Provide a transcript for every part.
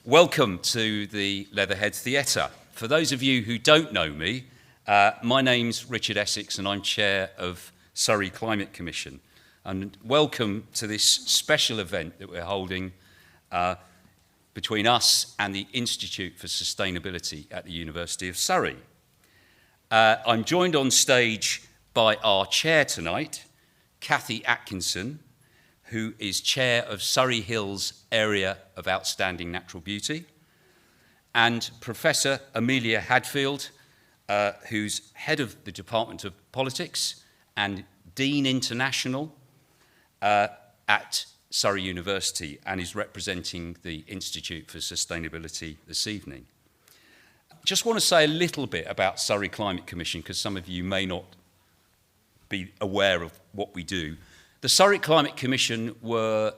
Welcome to the Leatherhead Theatre. For those of you who don't know me, my name's Richard Essex and I'm Chair of Surrey Climate Commission. And welcome to this special event that we're holding between us and the Institute for Sustainability at the University of Surrey. I'm joined on stage by our chair tonight, Cathy Atkinson, who is chair of Surrey Hills Area of Outstanding Natural Beauty, and Professor Amelia Hadfield, who's head of the Department of Politics and Dean International at Surrey University and is representing the Institute for Sustainability this evening. Just want to say a little bit about Surrey Climate Commission because some of you may not be aware of what we do. The Surrey Climate Commission were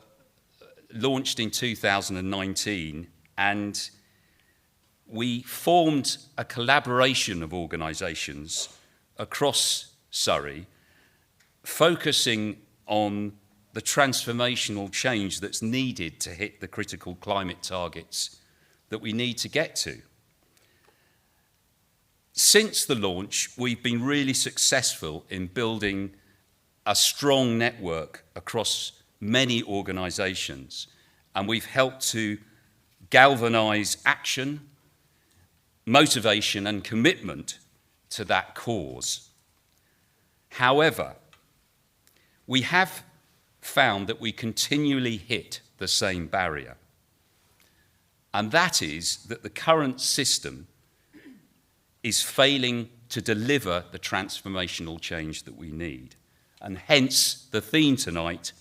launched in 2019 and we formed a collaboration of organisations across Surrey focusing on the transformational change that's needed to hit the critical climate targets that we need to get to. Since the launch, we've been really successful in building a strong network across many organisations, and we've helped to galvanise action, motivation and commitment to that cause. However, we have found that we continually hit the same barrier, and that is that the current system is failing to deliver the transformational change that we need. And hence the theme tonight,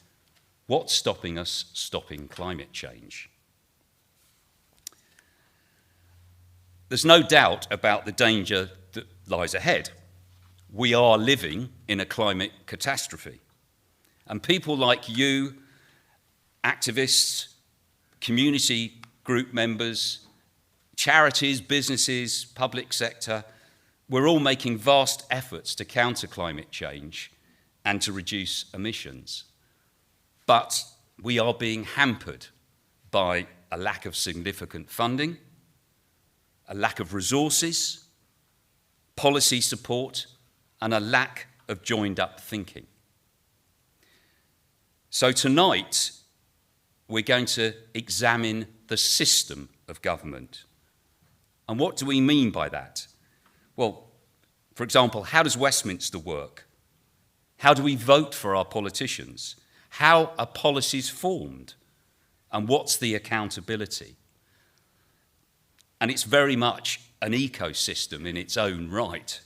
what's stopping us stopping climate change? There's no doubt about the danger that lies ahead. We are living in a climate catastrophe. And people like you, activists, community group members, charities, businesses, public sector, we're all making vast efforts to counter climate change and to reduce emissions. But we are being hampered by a lack of significant funding, a lack of resources, policy support, and a lack of joined-up thinking. So tonight, we're going to examine the system of government. And what do we mean by that? Well, for example, how does Westminster work? How do we vote for our politicians? How are policies formed? And what's the accountability? And it's very much an ecosystem in its own right.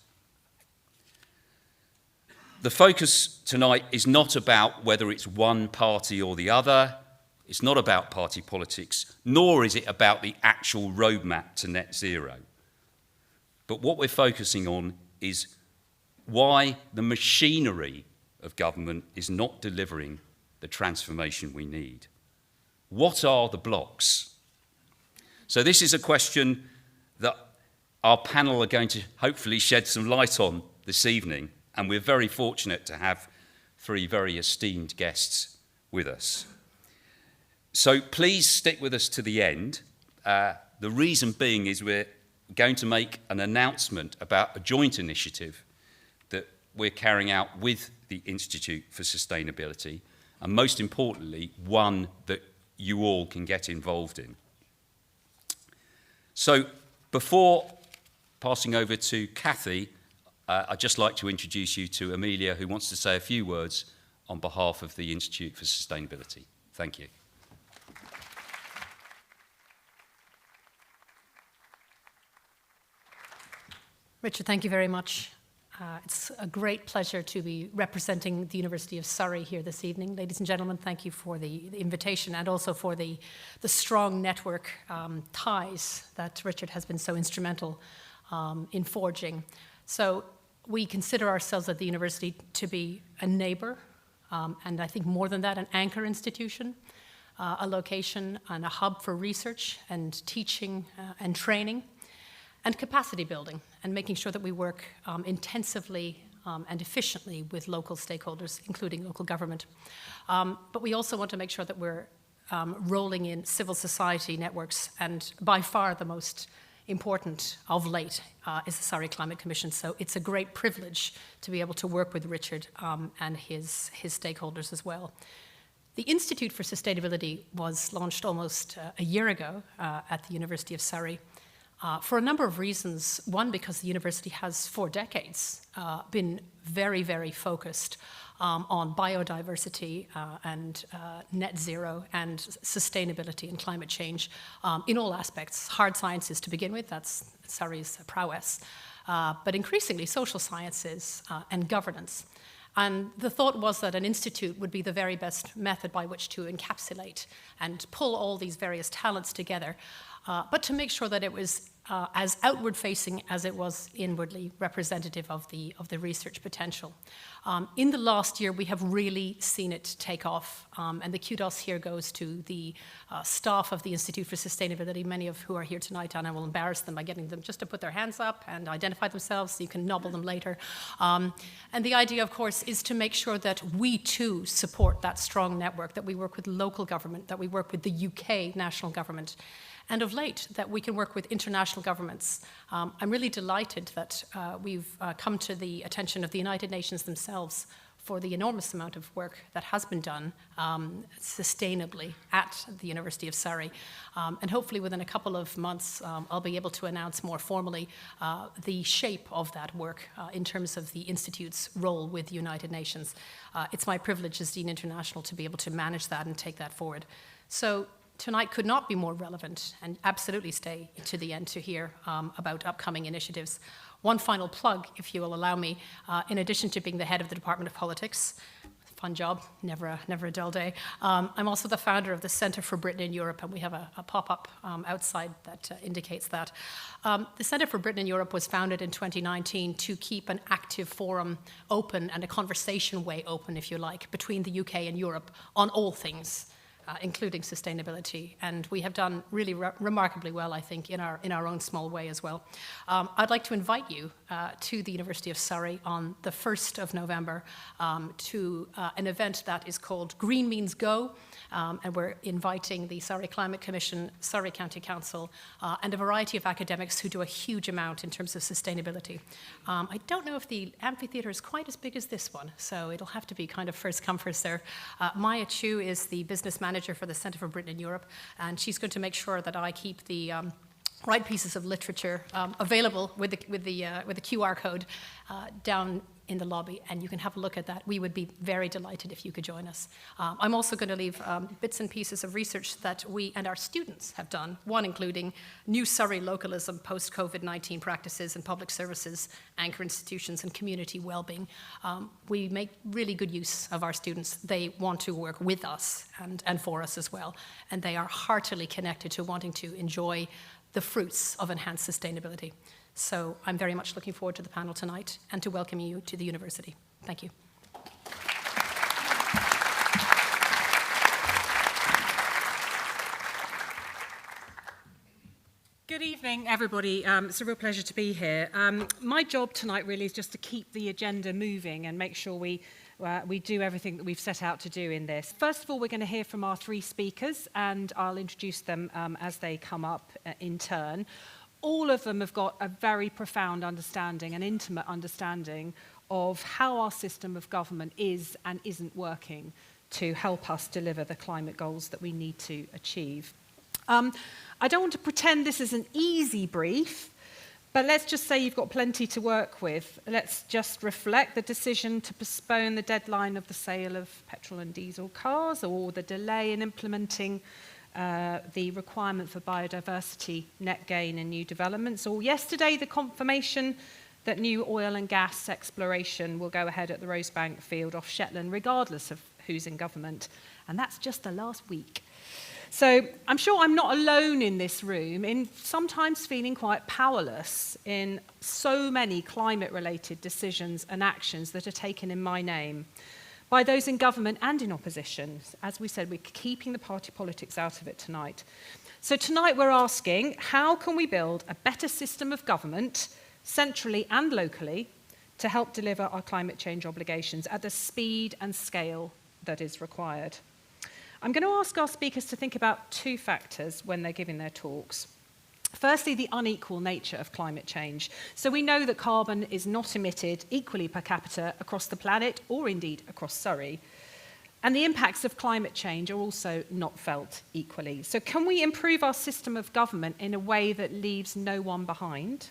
The focus tonight is not about whether it's one party or the other. It's not about party politics, nor is it about the actual roadmap to net zero. But what we're focusing on is why the machinery of government is not delivering the transformation we need. What are the blocks? So this is a question that our panel are going to hopefully shed some light on this evening, and we're very fortunate to have three very esteemed guests with us. So please stick with us to the end. The reason being is we're going to make an announcement about a joint initiative that we're carrying out with the Institute for Sustainability, and most importantly, one that you all can get involved in. So before passing over to Cathy, I'd just like to introduce you to Amelia, who wants to say a few words on behalf of the Institute for Sustainability. Thank you. Richard, thank you very much. It's a great pleasure to be representing the University of Surrey here this evening. Ladies and gentlemen, thank you for the invitation and also for the strong network ties that Richard has been so instrumental in forging. So we consider ourselves at the university to be a neighbour, and I think more than that, an anchor institution, a location and a hub for research and teaching and training, and capacity building, and making sure that we work intensively and efficiently with local stakeholders, including local government. But we also want to make sure that we're rolling in civil society networks, and by far the most important of late is the Surrey Climate Commission. So it's a great privilege to be able to work with Richard and his stakeholders as well. The Institute for Sustainability was launched almost a year ago at the University of Surrey for a number of reasons. One, because the university has for decades been very, very focused on biodiversity and net zero and sustainability and climate change in all aspects. Hard sciences to begin with, that's Surrey's prowess, but increasingly social sciences and governance. And the thought was that an institute would be the very best method by which to encapsulate and pull all these various talents together, but to make sure that it was as outward-facing as it was inwardly representative of the research potential. In the last year, we have really seen it take off, and the kudos here goes to the staff of the Institute for Sustainability, many of who are here tonight, and I will embarrass them by getting them just to put their hands up and identify themselves so you can nobble them later. And the idea, of course, is to make sure that we too support that strong network, that we work with local government, that we work with the UK national government, and of late, that we can work with international governments. I'm really delighted that we've come to the attention of the United Nations themselves for the enormous amount of work that has been done sustainably at the University of Surrey. And hopefully within a couple of months, I'll be able to announce more formally the shape of that work in terms of the Institute's role with the United Nations. It's my privilege as Dean International to be able to manage that and take that forward. So tonight could not be more relevant, and absolutely stay to the end to hear about upcoming initiatives. One final plug, if you will allow me, in addition to being the head of the Department of Politics, fun job, never a dull day, I'm also the founder of the Centre for Britain in Europe, and we have a pop-up outside that indicates that. The Centre for Britain in Europe was founded in 2019 to keep an active forum open and a conversation way open, if you like, between the UK and Europe on all things, including sustainability, and we have done really remarkably well, I think, in our own small way as well. I'd like to invite you to the University of Surrey on the 1st of November to an event that is called Green Means Go, and we're inviting the Surrey Climate Commission, Surrey County Council, and a variety of academics who do a huge amount in terms of sustainability. I don't know if the amphitheatre is quite as big as this one, so it'll have to be kind of first come, first serve. Maya Chu is the business manager for the Centre for Britain in Europe, and she's going to make sure that I keep the right pieces of literature available with the QR code down in the lobby, and you can have a look at that. We would be very delighted if you could join us. I'm also going to leave bits and pieces of research that we and our students have done, one including new Surrey localism, post-COVID-19 practices and public services, anchor institutions, and community well-being. We make really good use of our students. They want to work with us and for us as well, and they are heartily connected to wanting to enjoy the fruits of enhanced sustainability. So I'm very much looking forward to the panel tonight and to welcoming you to the university. Thank you. Good evening, everybody. It's a real pleasure to be here. My job tonight really is just to keep the agenda moving and make sure we do everything that we've set out to do in this. First of all, we're going to hear from our three speakers, and I'll introduce them as they come up in turn. All of them have got a very profound understanding, an intimate understanding of how our system of government is and isn't working to help us deliver the climate goals that we need to achieve. I don't want to pretend this is an easy brief, but let's just say you've got plenty to work with. Let's just reflect the decision to postpone the deadline of the sale of petrol and diesel cars, or the delay in implementing the requirement for biodiversity net gain in new developments, or yesterday the confirmation that new oil and gas exploration will go ahead at the Rosebank field off Shetland, regardless of who's in government. And that's just the last week. So I'm sure I'm not alone in this room in sometimes feeling quite powerless in so many climate-related decisions and actions that are taken in my name by those in government and in opposition. As we said, we're keeping the party politics out of it tonight. So tonight we're asking, how can we build a better system of government, centrally and locally, to help deliver our climate change obligations at the speed and scale that is required? I'm going to ask our speakers to think about two factors when they're giving their talks. Firstly, the unequal nature of climate change. So we know that carbon is not emitted equally per capita across the planet or indeed across Surrey. And the impacts of climate change are also not felt equally. So can we improve our system of government in a way that leaves no one behind?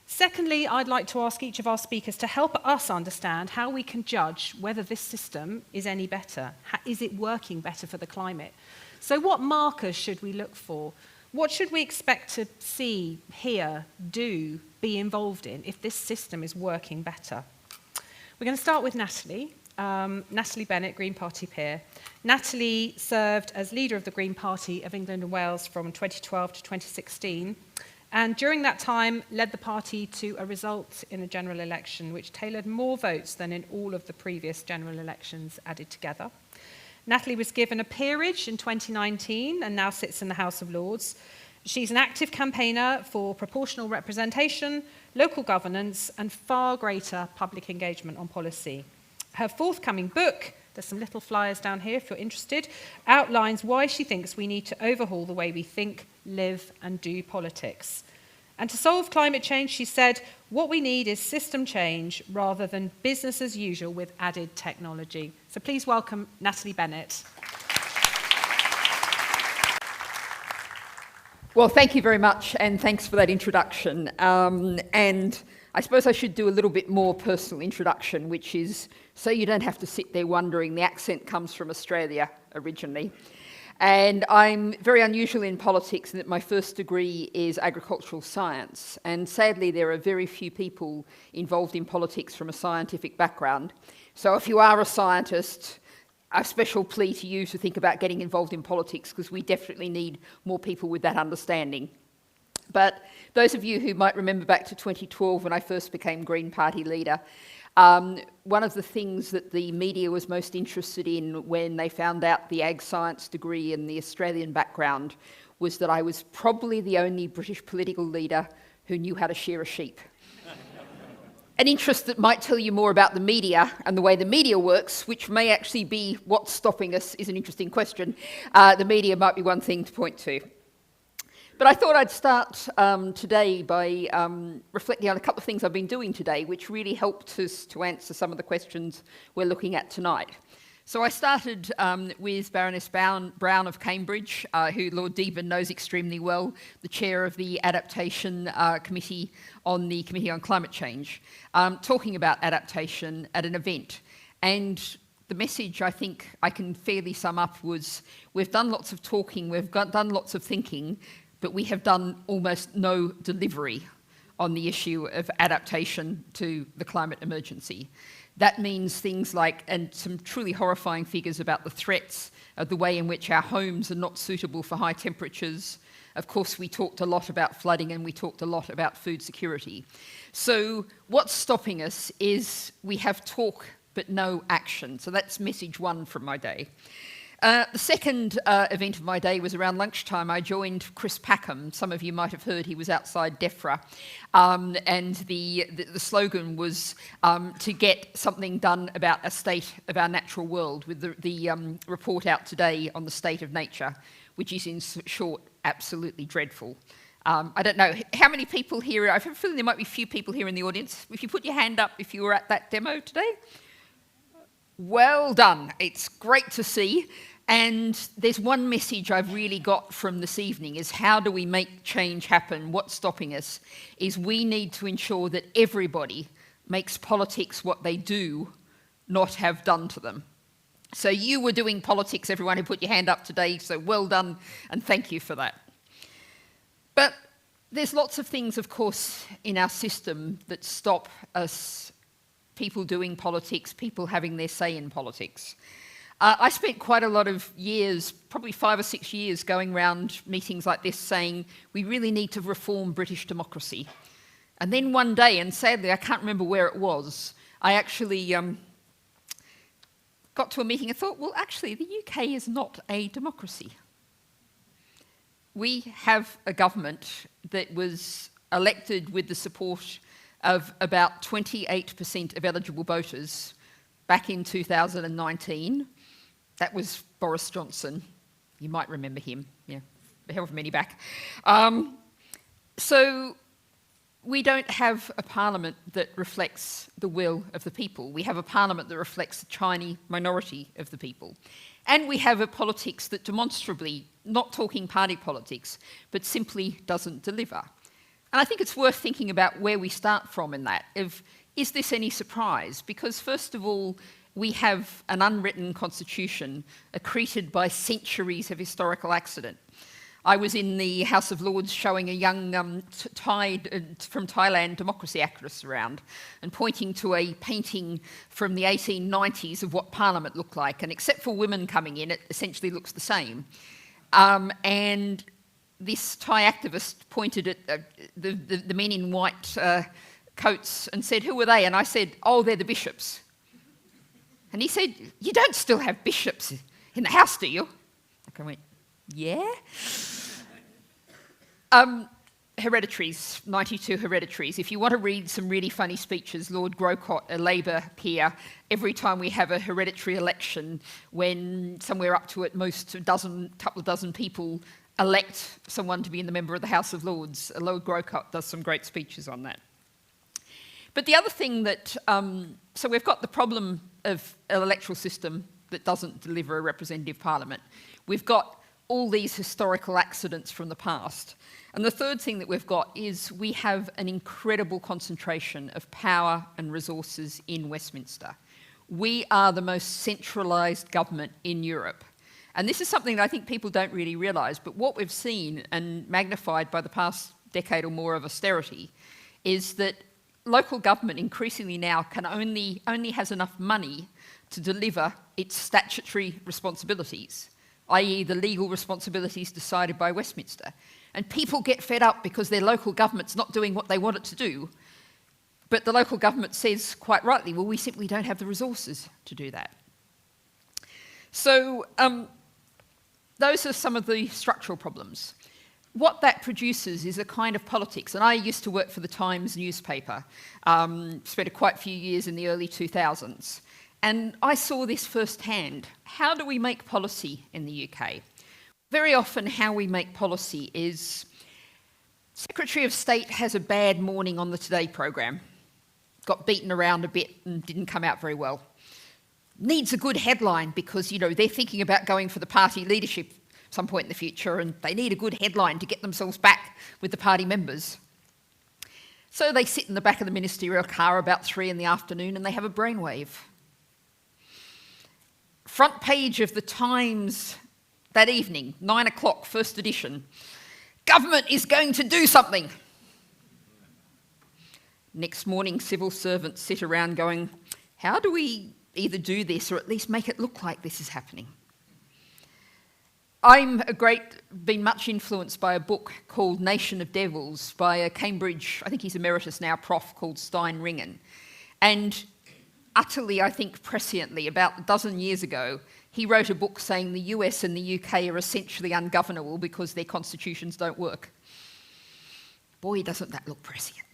Secondly, I'd like to ask each of our speakers to help us understand how we can judge whether this system is any better. Is it working better for the climate? So what markers should we look for? What should we expect to see, hear, do, be involved in if this system is working better? We're going to start with Natalie. Natalie Bennett, Green Party peer. Natalie served as leader of the Green Party of England and Wales from 2012 to 2016. And during that time, led the party to a result in a general election which tailored more votes than in all of the previous general elections added together. Natalie was given a peerage in 2019 and now sits in the House of Lords. She's an active campaigner for proportional representation, local governance, and far greater public engagement on policy. Her forthcoming book, there's some little flyers down here if you're interested, outlines why she thinks we need to overhaul the way we think, live, and do politics. And to solve climate change, she said, what we need is system change rather than business as usual with added technology. So please welcome Natalie Bennett. Well, thank you very much, and thanks for that introduction. And I suppose I should do a little bit more personal introduction, which is so you don't have to sit there wondering. The accent comes from Australia originally. And I'm very unusual in politics in that my first degree is agricultural science. And sadly, there are very few people involved in politics from a scientific background. So if you are a scientist, a special plea to you to think about getting involved in politics, because we definitely need more people with that understanding. But those of you who might remember back to 2012 when I first became Green Party leader, one of the things that the media was most interested in when they found out the ag science degree and the Australian background was that I was probably the only British political leader who knew how to shear a sheep. An interest that might tell you more about the media and the way the media works, which may actually be what's stopping us, is an interesting question. The media might be one thing to point to. But I thought I'd start today by reflecting on a couple of things I've been doing today, which really helped us to answer some of the questions we're looking at tonight. So I started with Baroness Brown of Cambridge, who Lord Deben knows extremely well, the chair of the Adaptation Committee on the Committee on Climate Change, talking about adaptation at an event. And the message I think I can fairly sum up was, we've done lots of talking, we've done lots of thinking, but we have done almost no delivery on the issue of adaptation to the climate emergency. That means things like, and some truly horrifying figures about the threats of the way in which our homes are not suitable for high temperatures. Of course, we talked a lot about flooding and we talked a lot about food security. So what's stopping us is we have talk but no action. So that's message one from my day. The second event of my day was around lunchtime. I joined Chris Packham. Some of you might have heard he was outside DEFRA. And the slogan was to get something done about a state of our natural world, with the report out today on the state of nature, which is in short absolutely dreadful. I don't know how many people here, I have a feeling there might be a few people here in the audience. If you put your hand up if you were at that demo today. Well done. It's great to see. And there's one message I've really got from this evening is, how do we make change happen? What's stopping us is we need to ensure that everybody makes politics what they do, not have done to them. So you were doing politics, everyone who put your hand up today, so well done and thank you for that. But there's lots of things, of course, in our system that stop us, people doing politics, people having their say in politics. I spent quite a lot of years, probably 5 or 6 years, going around meetings like this saying, we really need to reform British democracy. And then one day, and sadly I can't remember where it was, I actually got to a meeting and thought, well, actually, the UK is not a democracy. We have a government that was elected with the support of about 28% of eligible voters back in 2019. That was Boris Johnson. You might remember him, yeah, however many back. So we don't have a parliament that reflects the will of the people. We have a parliament that reflects the tiny minority of the people. And we have a politics that demonstrably, not talking party politics, but simply doesn't deliver. And I think it's worth thinking about where we start from in that. Is this any surprise? Because first of all, we have an unwritten constitution accreted by centuries of historical accident. I was in the House of Lords showing a young from Thailand democracy actress around and pointing to a painting from the 1890s of what Parliament looked like. And except for women coming in, it essentially looks the same. And this Thai activist pointed at the men in white coats and said, "Who are they?" And I said, "Oh, they're the bishops." And he said, "You don't still have bishops in the House, do you?" I went, "Yeah." Hereditaries, 92 hereditaries. If you want to read some really funny speeches, Lord Grocott, a Labour peer, every time we have a hereditary election, when somewhere up to at most couple of dozen people elect someone to be in the member of the House of Lords, Lord Grocott does some great speeches on that. But the other thing that, so we've got the problem of an electoral system that doesn't deliver a representative parliament. We've got all these historical accidents from the past. And the third thing that we've got is we have an incredible concentration of power and resources in Westminster. We are the most centralised government in Europe. And this is something that I think people don't really realise, but what we've seen, and magnified by the past decade or more of austerity, is that local government increasingly now only has enough money to deliver its statutory responsibilities, i.e. the legal responsibilities decided by Westminster. And people get fed up because their local government's not doing what they want it to do, but the local government says quite rightly, well, we simply don't have the resources to do that. So those are some of the structural problems. What that produces is a kind of politics, and I used to work for the Times newspaper, spent quite a few years in the early 2000s, and I saw this firsthand. How do we make policy in the UK? Very often how we make policy is Secretary of State has a bad morning on the Today programme, got beaten around a bit and didn't come out very well. Needs a good headline because, you know, they're thinking about going for the party leadership some point in the future and they need a good headline to get themselves back with the party members. So they sit in the back of the ministerial car about 3 in the afternoon and they have a brainwave. Front page of the Times that evening, 9 o'clock, first edition. Government is going to do something. Next morning, civil servants sit around going, how do we either do this or at least make it look like this is happening? Been much influenced by a book called Nation of Devils by a Cambridge, I think he's emeritus now, prof called Stein Ringen. And utterly, I think, presciently, about a dozen years ago, he wrote a book saying the US and the UK are essentially ungovernable because their constitutions don't work. Boy, doesn't that look prescient.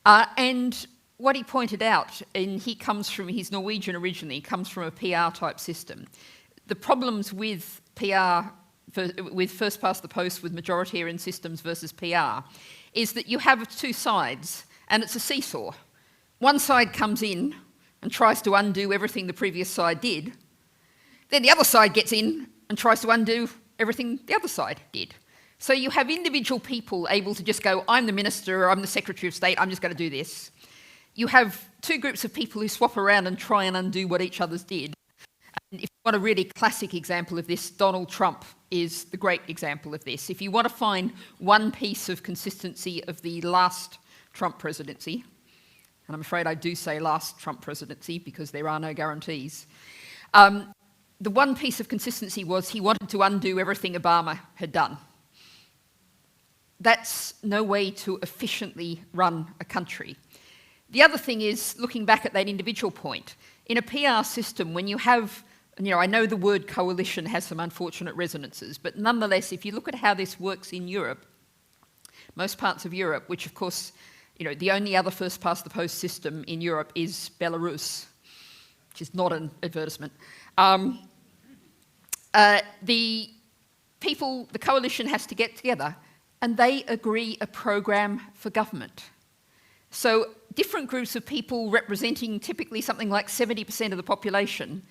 And what he pointed out, and he's Norwegian originally, comes from a PR type system. The problems with PR, with first past the post with majoritarian systems versus PR, is that you have two sides and it's a seesaw. One side comes in and tries to undo everything the previous side did. Then the other side gets in and tries to undo everything the other side did. So you have individual people able to just go, I'm the minister, or I'm the Secretary of State, I'm just going to do this. You have two groups of people who swap around and try and undo what each other's did. And if you want a really classic example of this, Donald Trump is the great example of this. If you want to find one piece of consistency of the last Trump presidency, and I'm afraid I do say last Trump presidency because there are no guarantees, the one piece of consistency was he wanted to undo everything Obama had done. That's no way to efficiently run a country. The other thing is, looking back at that individual point, in a PR system, when you have, I know the word coalition has some unfortunate resonances, but nonetheless, if you look at how this works in Europe, most parts of Europe, which of course, the only other first past the post system in Europe is Belarus. which is not an advertisement. The coalition has to get together and they agree a program for government. So different groups of people representing typically something like 70% of the population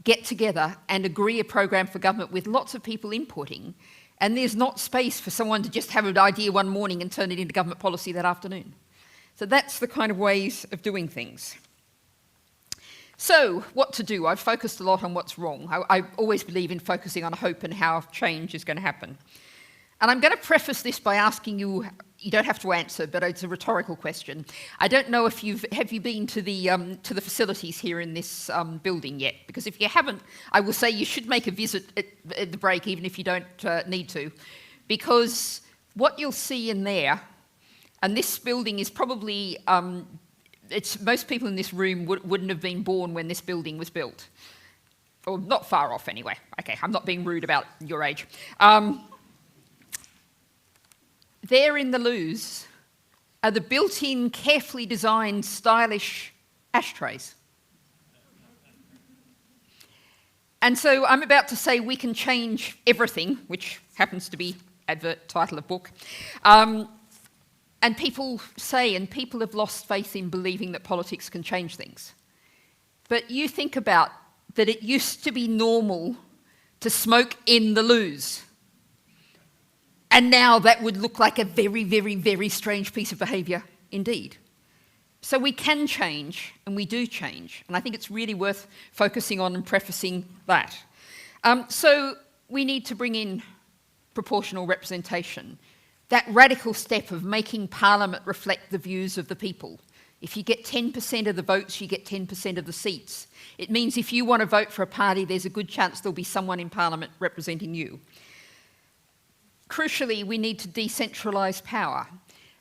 get together and agree a program for government with lots of people inputting, and there's not space for someone to just have an idea one morning and turn it into government policy that afternoon. So that's the kind of ways of doing things. So, what to do? I've focused a lot on what's wrong. I always believe in focusing on hope and how change is going to happen. And I'm going to preface this by asking you, you don't have to answer, but it's a rhetorical question. I don't know if have you been to the facilities here in this building yet? Because if you haven't, I will say you should make a visit at the break, even if you don't need to. Because what you'll see in there, and this building is probably, most people in this room wouldn't have been born when this building was built. Or not far off anyway. Okay, I'm not being rude about your age. There in the loos are the built-in, carefully designed, stylish ashtrays. And so I'm about to say we can change everything, which happens to be advert title of book. And people say, and people have lost faith in believing that politics can change things. But you think about that it used to be normal to smoke in the loos. And now that would look like a very, very, very strange piece of behaviour indeed. So we can change, and we do change. And I think it's really worth focusing on and prefacing that. So we need to bring in proportional representation. That radical step of making Parliament reflect the views of the people. If you get 10% of the votes, you get 10% of the seats. It means if you want to vote for a party, there's a good chance there'll be someone in Parliament representing you. Crucially, we need to decentralise power.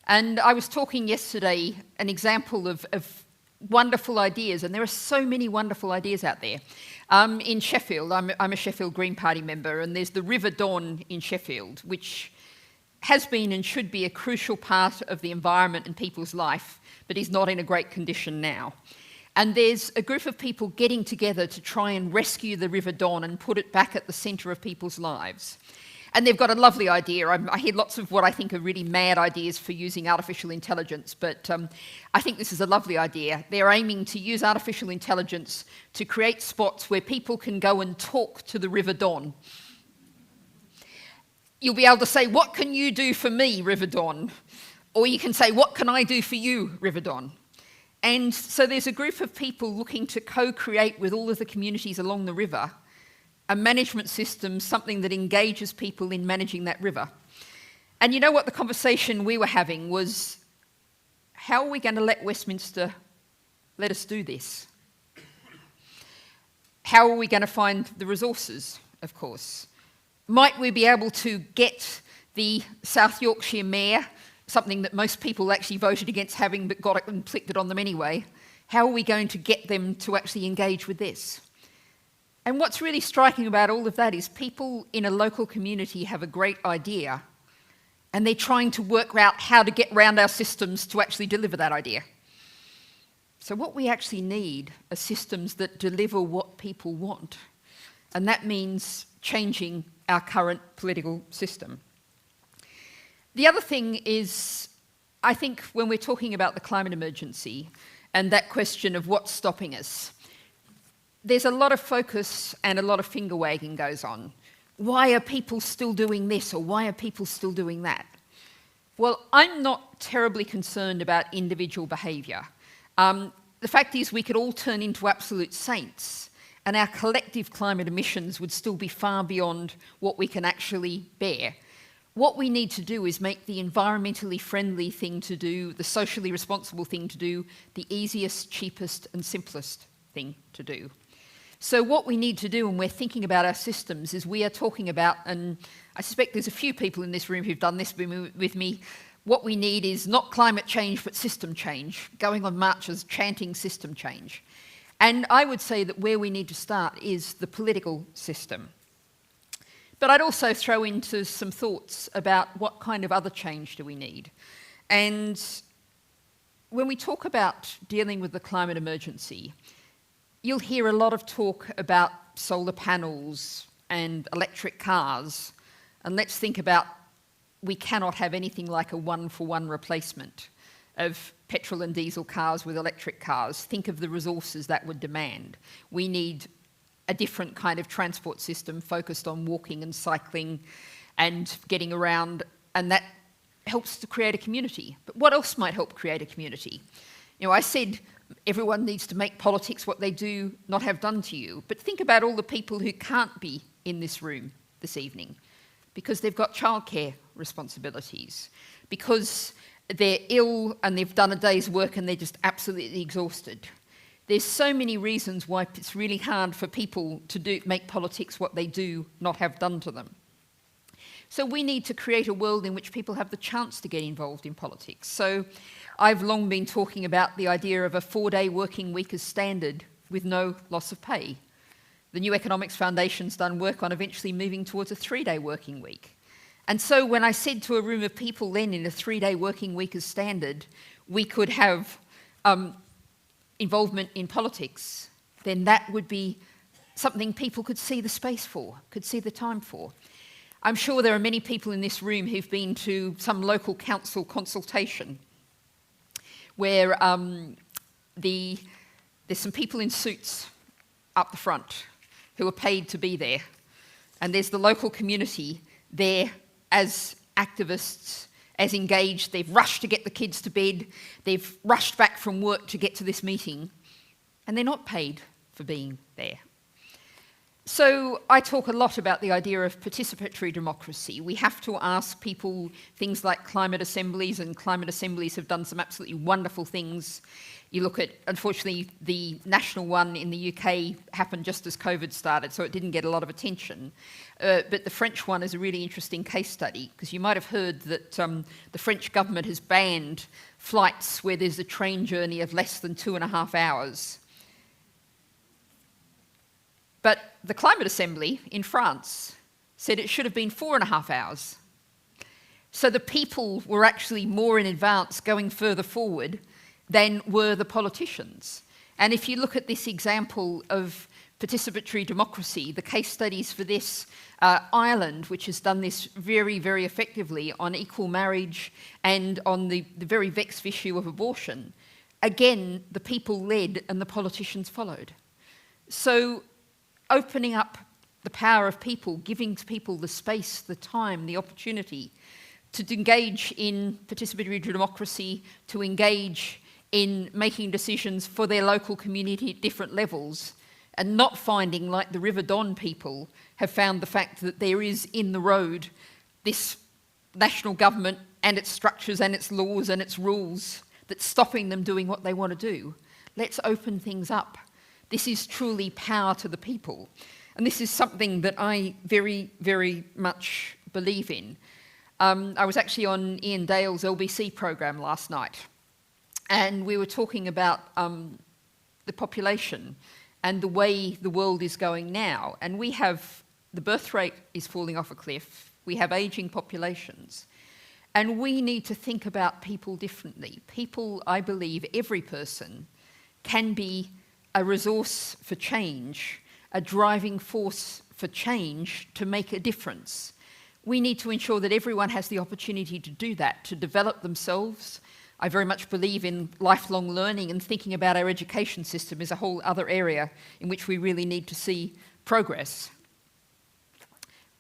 And I was talking yesterday, an example of wonderful ideas, and there are so many wonderful ideas out there. In Sheffield, I'm a Sheffield Green Party member, and there's the River Don in Sheffield, which has been and should be a crucial part of the environment and people's life, but is not in a great condition now. And there's a group of people getting together to try and rescue the River Don and put it back at the centre of people's lives. And they've got a lovely idea. I hear lots of what I think are really mad ideas for using artificial intelligence, but I think this is a lovely idea. They're aiming to use artificial intelligence to create spots where people can go and talk to the River Don. You'll be able to say, "What can you do for me, River Don?" Or you can say, "What can I do for you, River Don?" And so there's a group of people looking to co-create with all of the communities along the river a management system, something that engages people in managing that river. And you know what the conversation we were having was, how are we going to let Westminster let us do this? How are we going to find the resources, of course? Might we be able to get the South Yorkshire Mayor, something that most people actually voted against having but got it inflicted on them anyway? How are we going to get them to actually engage with this? And what's really striking about all of that is people in a local community have a great idea and they're trying to work out how to get around our systems to actually deliver that idea. So what we actually need are systems that deliver what people want. And that means changing our current political system. The other thing is, I think when we're talking about the climate emergency and that question of what's stopping us, there's a lot of focus and a lot of finger wagging goes on. Why are people still doing this, or why are people still doing that? Well, I'm not terribly concerned about individual behaviour. The fact is we could all turn into absolute saints and our collective climate emissions would still be far beyond what we can actually bear. What we need to do is make the environmentally friendly thing to do, the socially responsible thing to do, the easiest, cheapest and simplest thing to do. So what we need to do when we're thinking about our systems is we are talking about, and I suspect there's a few people in this room who've done this with me, what we need is not climate change but system change, going on marches chanting system change. And I would say that where we need to start is the political system. But I'd also throw into some thoughts about what kind of other change do we need. And when we talk about dealing with the climate emergency, you'll hear a lot of talk about solar panels and electric cars. And let's think about, we cannot have anything like a one-for-one replacement of petrol and diesel cars with electric cars. Think of the resources that would demand. We need a different kind of transport system focused on walking and cycling and getting around, and that helps to create a community. But what else might help create a community? You know, I said everyone needs to make politics what they do not have done to you, but think about all the people who can't be in this room this evening because they've got childcare responsibilities, because they're ill and they've done a day's work and they're just absolutely exhausted. There's so many reasons why it's really hard for people to make politics what they do not have done to them. So we need to create a world in which people have the chance to get involved in politics. So I've long been talking about the idea of a 4-day working week as standard with no loss of pay. The New Economics Foundation's done work on eventually moving towards a 3-day working week. And so when I said to a room of people then in a 3-day working week as standard, we could have involvement in politics, then that would be something people could see the space for, could see the time for. I'm sure there are many people in this room who've been to some local council consultation where there's some people in suits up the front who are paid to be there. And there's the local community there as activists, as engaged. They've rushed to get the kids to bed. They've rushed back from work to get to this meeting. And they're not paid for being there. So I talk a lot about the idea of participatory democracy. We have to ask people things like climate assemblies, and climate assemblies have done some absolutely wonderful things. You look at, unfortunately, the national one in the UK happened just as COVID started, so it didn't get a lot of attention. But the French one is a really interesting case study, because you might have heard that the French government has banned flights where there's a train journey of less than 2.5 hours. But the Climate Assembly in France said it should have been 4.5 hours. So the people were actually more in advance going further forward than were the politicians. And if you look at this example of participatory democracy, the case studies for this, Ireland, which has done this very, very effectively on equal marriage and on the very vexed issue of abortion, again, the people led and the politicians followed. So opening up the power of people, giving people the space, the time, the opportunity to engage in participatory democracy, to engage in making decisions for their local community at different levels, and not finding, like the River Don people have found, the fact that there is in the road this national government and its structures and its laws and its rules that's stopping them doing what they want to do. Let's open things up. This is truly power to the people. And this is something that I very, very much believe in. I was actually on Ian Dale's LBC program last night, and we were talking about the population and the way the world is going now. And we have, the birth rate is falling off a cliff. We have ageing populations. And we need to think about people differently. People, I believe, every person can be a resource for change, a driving force for change to make a difference. We need to ensure that everyone has the opportunity to do that, to develop themselves. I very much believe in lifelong learning, and thinking about our education system is a whole other area in which we really need to see progress.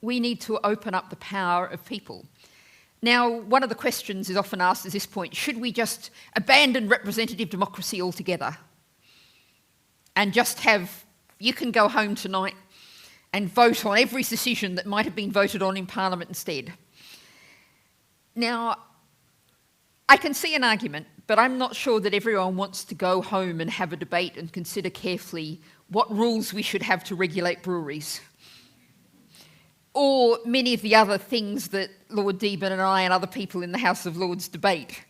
We need to open up the power of people. Now, one of the questions is often asked at this point, should we just abandon representative democracy altogether? And just have, you can go home tonight and vote on every decision that might have been voted on in Parliament instead. Now, I can see an argument, but I'm not sure that everyone wants to go home and have a debate and consider carefully what rules we should have to regulate breweries, or many of the other things that Lord Deben and I and other people in the House of Lords debate,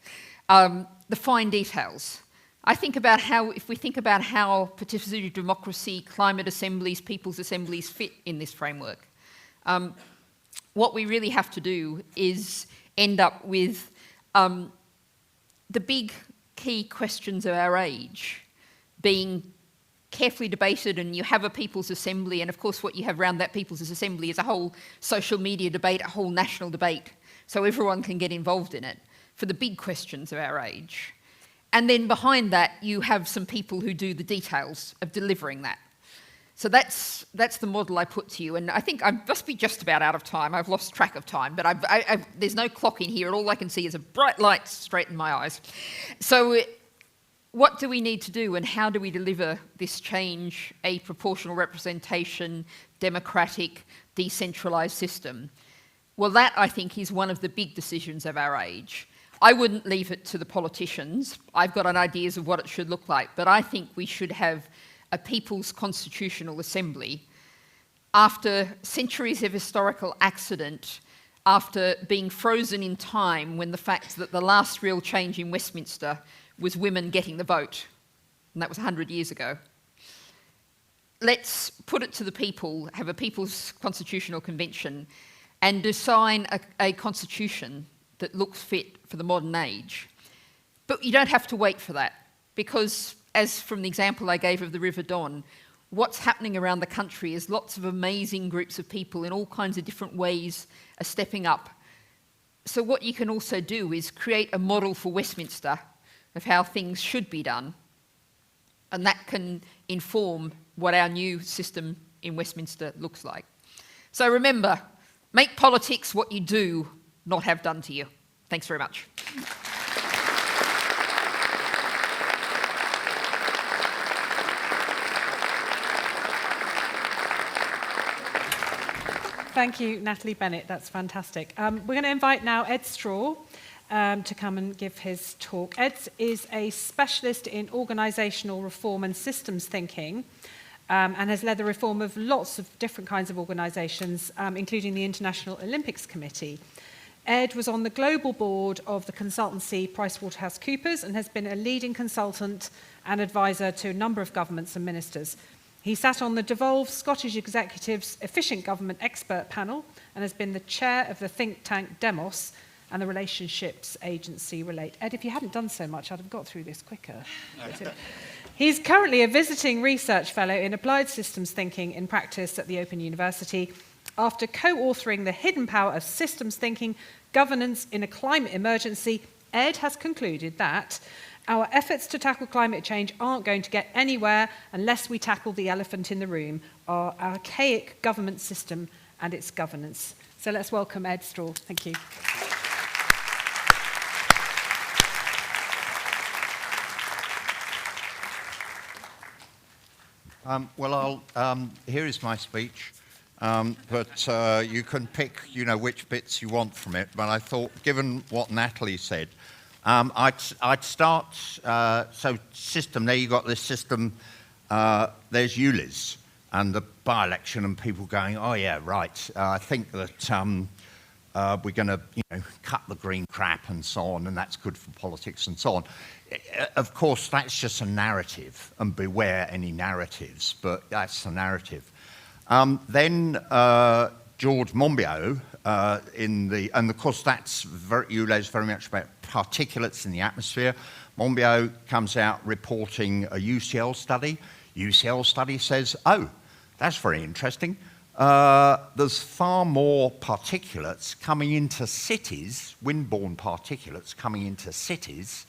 the fine details. I think about how, if we think about how participatory democracy, climate assemblies, people's assemblies fit in this framework, what we really have to do is end up with the big key questions of our age being, carefully debated and you have a People's Assembly, and of course what you have around that People's Assembly is a whole social media debate, a whole national debate, so everyone can get involved in it for the big questions of our age. And then behind that, you have some people who do the details of delivering that. So that's the model I put to you, and I think I must be just about out of time. I've lost track of time, but there's no clock in here, and all I can see is a bright light straight in my eyes. So what do we need to do, and how do we deliver this change, a proportional representation, democratic, decentralised system? Well, that, I think, is one of the big decisions of our age. I wouldn't leave it to the politicians. I've got an ideas of what it should look like, but I think we should have a People's Constitutional Assembly. After centuries of historical accident, after being frozen in time when the fact that the last real change in Westminster was women getting the vote, and that was 100 years ago. Let's put it to the people, have a People's Constitutional Convention, and design a constitution that looks fit for the modern age. But you don't have to wait for that, because as from the example I gave of the River Don, what's happening around the country is lots of amazing groups of people in all kinds of different ways are stepping up. So what you can also do is create a model for Westminster of how things should be done, and that can inform what our new system in Westminster looks like. So remember, make politics what you do not have done to you. Thanks very much. Thank you, Natalie Bennett. That's fantastic. We're going to invite now Ed Straw to come and give his talk. Ed is a specialist in organisational reform and systems thinking, and has led the reform of lots of different kinds of organisations, including the International Olympics Committee. Ed was on the global board of the consultancy PricewaterhouseCoopers and has been a leading consultant and advisor to a number of governments and ministers. He sat on the devolved Scottish Executive's Efficient Government Expert Panel and has been the chair of the think tank Demos and the Relationships Agency Relate. Ed, if you hadn't done so much, I'd have got through this quicker. He's currently a visiting research fellow in applied systems thinking in practice at the Open University. After co-authoring The Hidden Power of Systems Thinking, Governance in a Climate Emergency, Ed has concluded that our efforts to tackle climate change aren't going to get anywhere unless we tackle the elephant in the room, our archaic government system and its governance. So let's welcome Ed Straw. Thank you. Here is my speech, but you can pick, which bits you want from it. But I thought, given what Natalie said, I'd start. So system. There you got this system. There's ULIS and the by-election, and people going, "Oh yeah, right. I think that we're going to, cut the green crap and so on, and that's good for politics and so on." Of course, that's just a narrative, and beware any narratives, but that's the narrative. Then George Monbiot, and of course that's ULEZ very much about particulates in the atmosphere. Monbiot comes out reporting a UCL study. UCL study says, oh, that's very interesting. There's far more particulates coming into cities, windborne particulates coming into cities,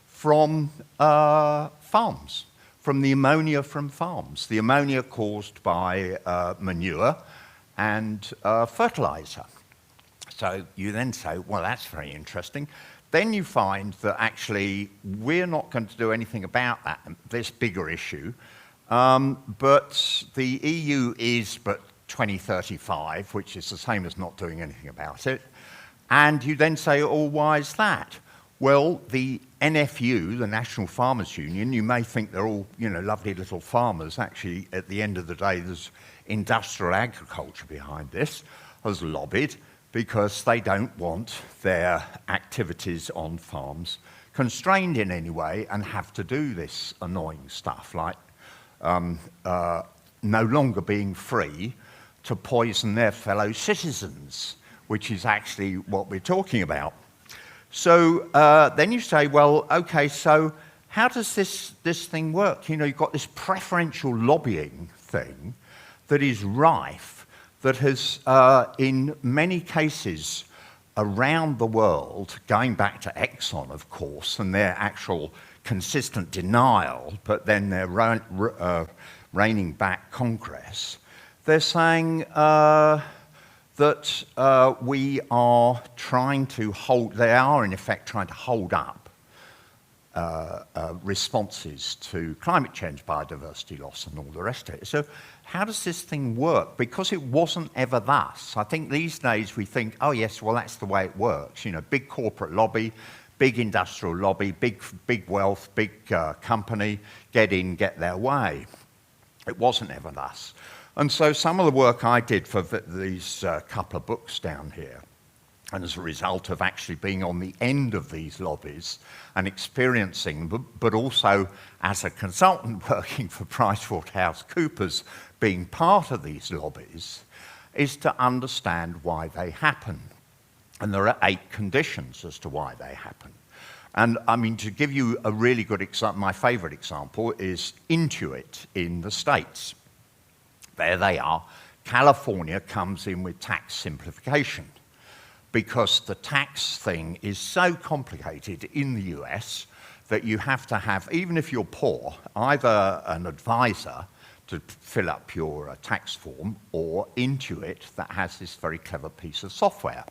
from farms, from the ammonia from farms, the ammonia caused by manure and fertilizer. So you then say, well, that's very interesting. Then you find that actually we're not going to do anything about that, this bigger issue, but the EU is but 2035, which is the same as not doing anything about it. And you then say, oh, why is that? Well, the NFU, the National Farmers Union, you may think they're all, lovely little farmers. Actually, at the end of the day, there's industrial agriculture behind this, has lobbied because they don't want their activities on farms constrained in any way and have to do this annoying stuff like no longer being free to poison their fellow citizens, which is actually what we're talking about. So then you say, well, okay, so how does this thing work? You've got this preferential lobbying thing that is rife, that has, in many cases around the world, going back to Exxon, of course, and their actual consistent denial, but then their reining back Congress, they're saying that we are trying to hold, they are in effect trying to hold up responses to climate change, biodiversity loss and all the rest of it. So how does this thing work? Because it wasn't ever thus. I think these days we think, oh yes, well that's the way it works. Big corporate lobby, big industrial lobby, big wealth, big company, get in, get their way. It wasn't ever thus. And so some of the work I did for these couple of books down here, and as a result of actually being on the end of these lobbies and experiencing, but also as a consultant working for PricewaterhouseCoopers, being part of these lobbies, is to understand why they happen. And there are 8 conditions as to why they happen. And I mean, to give you a really good example, my favourite example is Intuit in the States. There they are. California comes in with tax simplification because the tax thing is so complicated in the US that you have to have, even if you're poor, either an advisor to fill up your tax form or Intuit that has this very clever piece of software.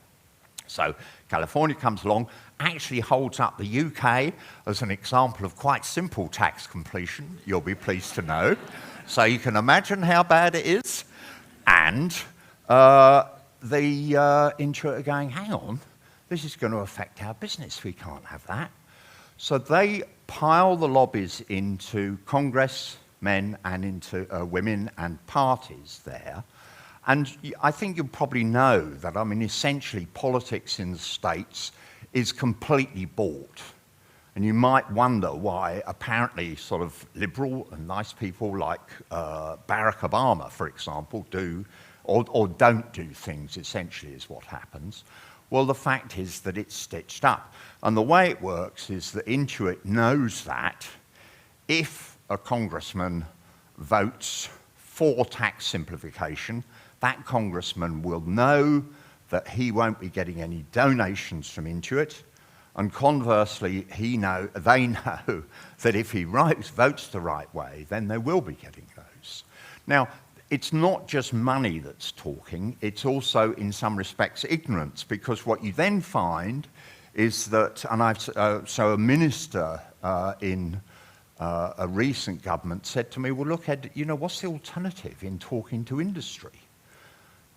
So California comes along, actually holds up the UK as an example of quite simple tax completion, you'll be pleased to know. So you can imagine how bad it is. And the Intuit are going, hang on, this is going to affect our business, we can't have that. So they pile the lobbies into congressmen and into women and parties there. And I think you'll probably know that, I mean, essentially politics in the States is completely bought. And you might wonder why apparently sort of liberal and nice people like Barack Obama, for example, do or don't do things, essentially is what happens. Well, the fact is that it's stitched up. And the way it works is that Intuit knows that if a congressman votes for tax simplification, that congressman will know that he won't be getting any donations from Intuit. And conversely, they know that if he votes the right way, then they will be getting those. Now, it's not just money that's talking, it's also, in some respects, ignorance, because what you then find is that, and so a minister in a recent government said to me, well, look, Ed, what's the alternative in talking to industry?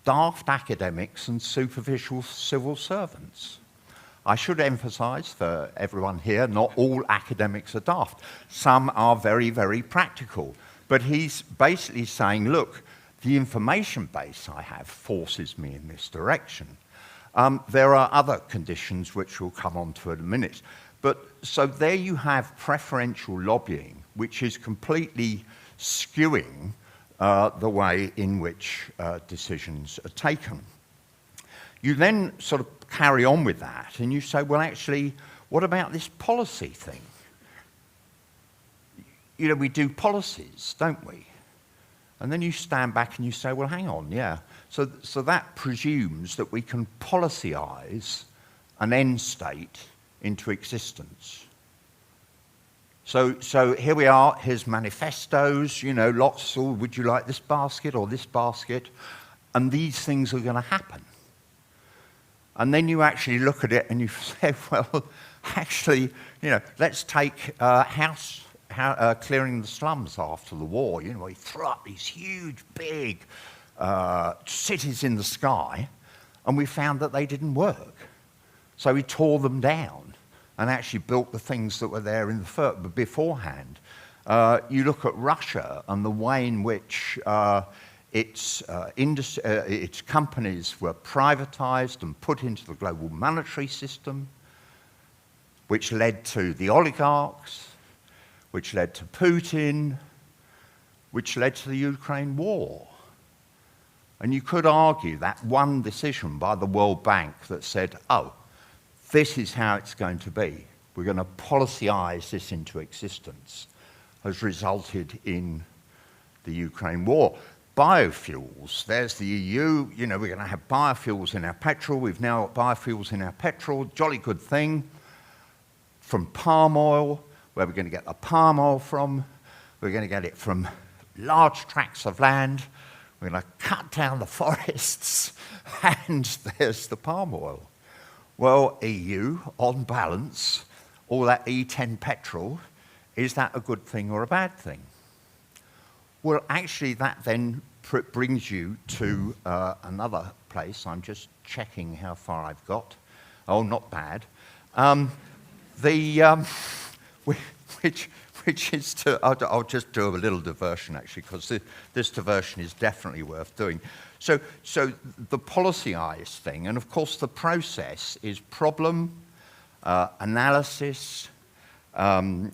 Daft academics and superficial civil servants. I should emphasise for everyone here, not all academics are daft. Some are very, very practical. But he's basically saying, look, the information base I have forces me in this direction. There are other conditions which we'll come on to in a minute. But so there you have preferential lobbying, which is completely skewing the way in which decisions are taken. You then sort of carry on with that and you say, well, actually, what about this policy thing? We do policies, don't we? And then you stand back and you say, well, hang on, yeah. So that presumes that we can policyize an end state into existence. So here we are, here's manifestos, lots, would you like this basket or this basket? And these things are going to happen. And then you actually look at it and you say, well, actually, let's take clearing the slums after the war. We threw up these huge, big cities in the sky, and we found that they didn't work. So we tore them down and actually built the things that were there in the beforehand. You look at Russia and the way in which its companies were privatized and put into the global monetary system, which led to the oligarchs, which led to Putin, which led to the Ukraine war. And you could argue that one decision by the World Bank that said, oh, this is how it's going to be, we're going to policise this into existence, has resulted in the Ukraine war. Biofuels, there's the EU, we're going to have biofuels in our petrol. We've now got biofuels in our petrol, jolly good thing. From palm oil, where we're going to get the palm oil from. We're going to get it from large tracts of land. We're going to cut down the forests, and there's the palm oil. Well, EU, on balance, all that E10 petrol, is that a good thing or a bad thing? Well, actually, that then brings you to another place. I'm just checking how far I've got. Oh, not bad. Which is to, I'll just do a little diversion, actually, because this diversion is definitely worth doing. So the policyised thing, and of course the process is problem, analysis, problem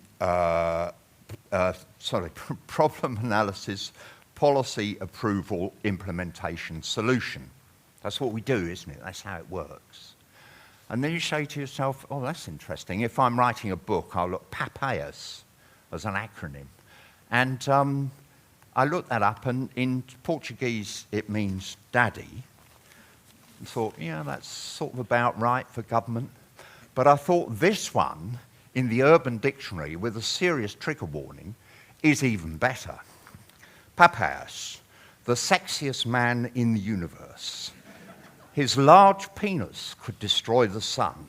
analysis, policy approval, implementation, solution. That's what we do, isn't it? That's how it works. And then you say to yourself, oh, that's interesting. If I'm writing a book, I'll look PAPAEUS as an acronym. And I looked that up, and in Portuguese it means daddy. I thought, yeah, that's sort of about right for government. But I thought this one, in the Urban Dictionary, with a serious trigger warning, is even better. PAPAEUS, the sexiest man in the universe. His large penis could destroy the sun,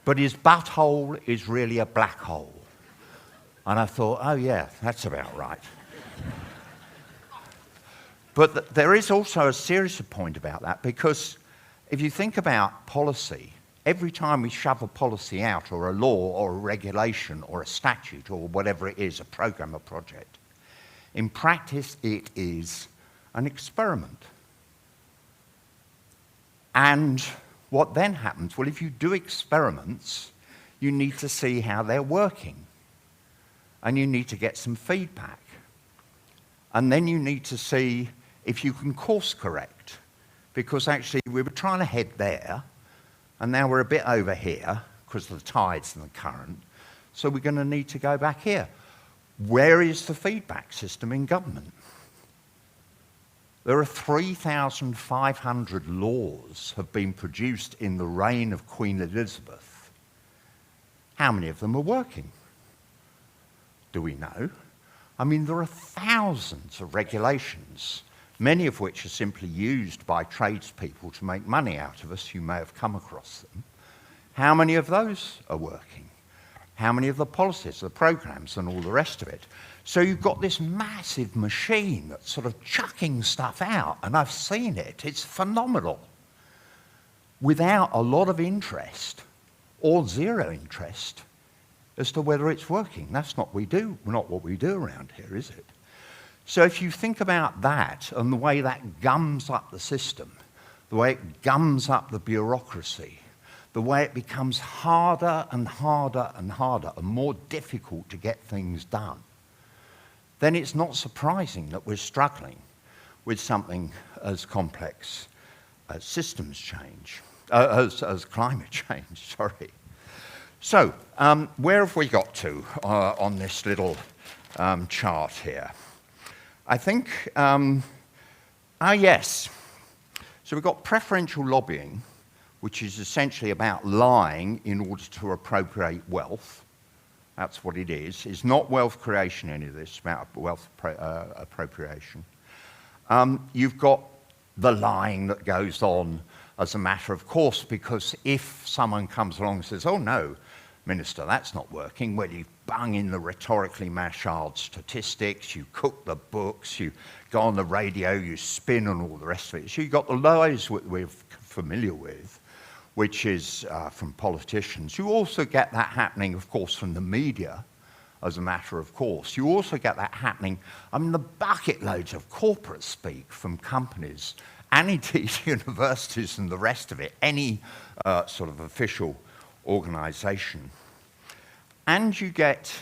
but his butthole is really a black hole. And I thought, oh yeah, that's about right. But there is also a serious point about that, because if you think about policy, every time we shove a policy out, or a law, or a regulation, or a statute, or whatever it is, a program, a project, in practice it is an experiment. And what then happens? Well, if you do experiments, you need to see how they're working. And you need to get some feedback. And then you need to see if you can course correct. Because actually we were trying to head there, and now we're a bit over here because of the tides and the current. So we're going to need to go back here. Where is the feedback system in government? There are 3,500 laws have been produced in the reign of Queen Elizabeth. How many of them are working? Do we know? I mean, there are thousands of regulations, many of which are simply used by tradespeople to make money out of us. You may have come across them. How many of those are working? How many of the policies, the programs, and all the rest of it? So you've got this massive machine that's sort of chucking stuff out, and I've seen it. It's phenomenal. Without a lot of interest, or zero interest, as to whether it's working. That's not what we do around here, is it? So if you think about that, and the way that gums up the system, the way it gums up the bureaucracy, the way it becomes harder and harder and harder and more difficult to get things done, then it's not surprising that we're struggling with something as complex as systems change, as climate change, sorry. So, where have we got to on this little chart here? I think, yes. So we've got preferential lobbying, which is essentially about lying in order to appropriate wealth. That's what it is. It's not wealth creation, any of this, it's about wealth appropriation. You've got the lying that goes on as a matter of course, because if someone comes along and says, oh no, Minister, that's not working, well, you bung in the rhetorically massaged statistics, you cook the books, you go on the radio, you spin and all the rest of it. So you've got the lies we're familiar with, which is from politicians. You also get that happening, of course, from the media, as a matter of course. You also get that happening, I mean, the bucket loads of corporate speak from companies, and indeed universities and the rest of it, any sort of official organisation. And you get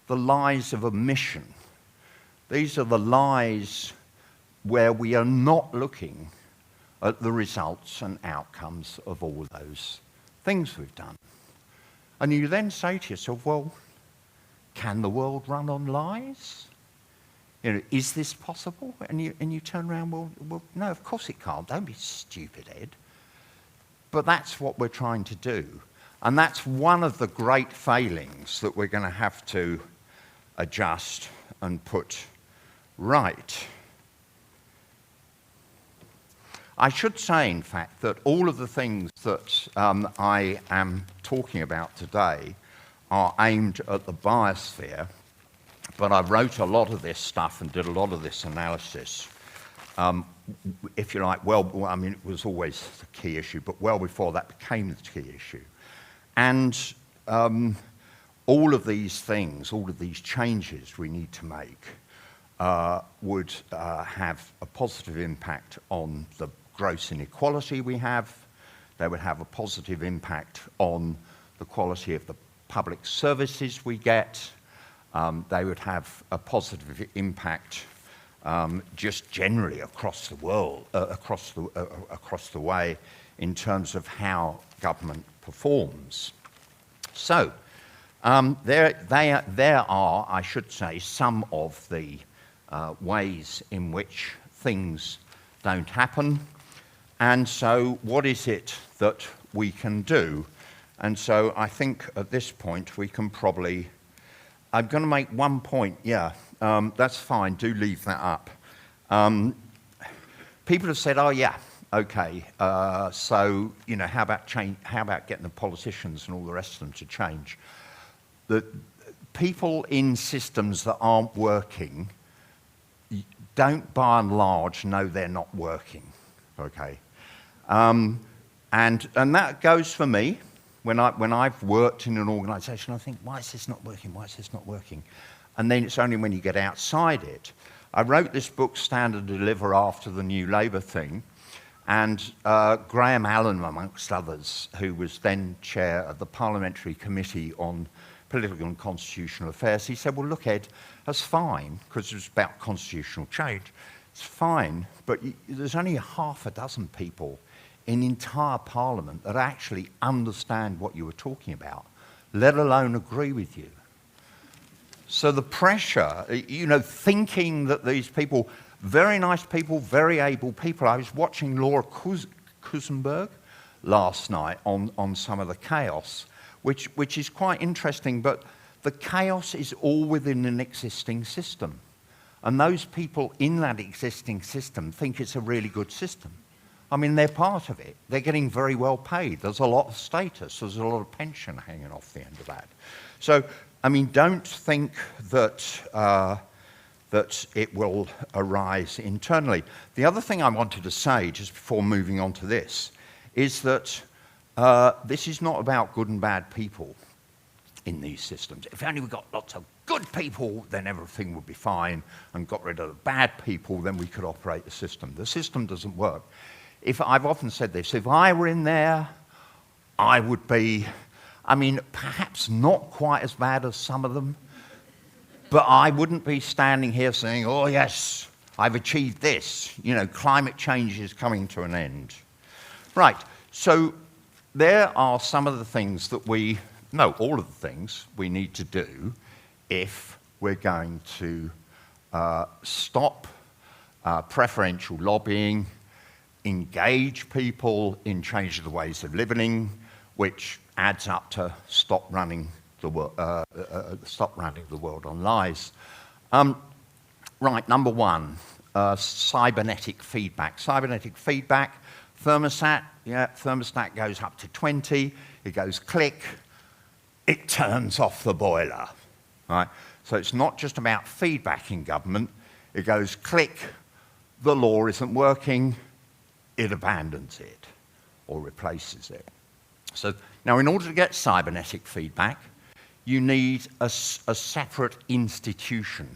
the lies of omission. These are the lies where we are not looking at the results and outcomes of all those things we've done. And you then say to yourself, well, can the world run on lies? You know, is this possible? And you turn around, well, no, of course it can't. Don't be stupid, Ed. But that's what we're trying to do. And that's one of the great failings that we're going to have to adjust and put right. I should say, in fact, that all of the things that I am talking about today are aimed at the biosphere, but I wrote a lot of this stuff and did a lot of this analysis, if you like, well, I mean, it was always the key issue, but well before that became the key issue. And all of these things, all of these changes we need to make would have a positive impact on the gross inequality we have. They would have a positive impact on the quality of the public services we get. They would have a positive impact just generally across the world, across the way, in terms of how government performs. So there are, I should say, some of the ways in which things don't happen. And so what is it that we can do? And so I think at this point we can probably, I'm going to make one point, that's fine, do leave that up. People have said, oh yeah, okay, so, you know, how about getting the politicians and all the rest of them to change? The people in systems that aren't working don't, by and large, know they're not working, okay? And that goes for me. When I've worked in an organisation, I think, why is this not working? Why is this not working? And then it's only when you get outside it. I wrote this book, Stand and Deliver, after the New Labour thing, and Graham Allen, amongst others, who was then chair of the Parliamentary Committee on Political and Constitutional Affairs, he said, well, look, Ed, that's fine, because it was about constitutional change. It's fine, but there's only half a dozen people in entire Parliament that actually understand what you were talking about, let alone agree with you. So the pressure, you know, thinking that these people, very nice people, very able people. I was watching Laura Kusenberg last night on some of the chaos, which is quite interesting, but the chaos is all within an existing system. And those people in that existing system think it's a really good system. I mean, they're part of it. They're getting very well paid. There's a lot of status. There's a lot of pension hanging off the end of that. So, I mean, don't think that that it will arise internally. The other thing I wanted to say, just before moving on to this, is that this is not about good and bad people in these systems. If only we got lots of good people, then everything would be fine, and got rid of the bad people, then we could operate the system. The system doesn't work. I've often said this, if I were in there, I would be, I mean, perhaps not quite as bad as some of them, but I wouldn't be standing here saying, oh yes, I've achieved this. You know, climate change is coming to an end. Right, so there are some of the things that all of the things we need to do if we're going to stop preferential lobbying, engage people in changing the ways of living, which adds up to stop running the world on lies. Right, number one, cybernetic feedback. Cybernetic feedback, thermostat goes up to 20, it goes click, it turns off the boiler. Right? So it's not just about feedback in government, it goes click, the law isn't working, it abandons it or replaces it. So now, in order to get cybernetic feedback, you need a separate institution.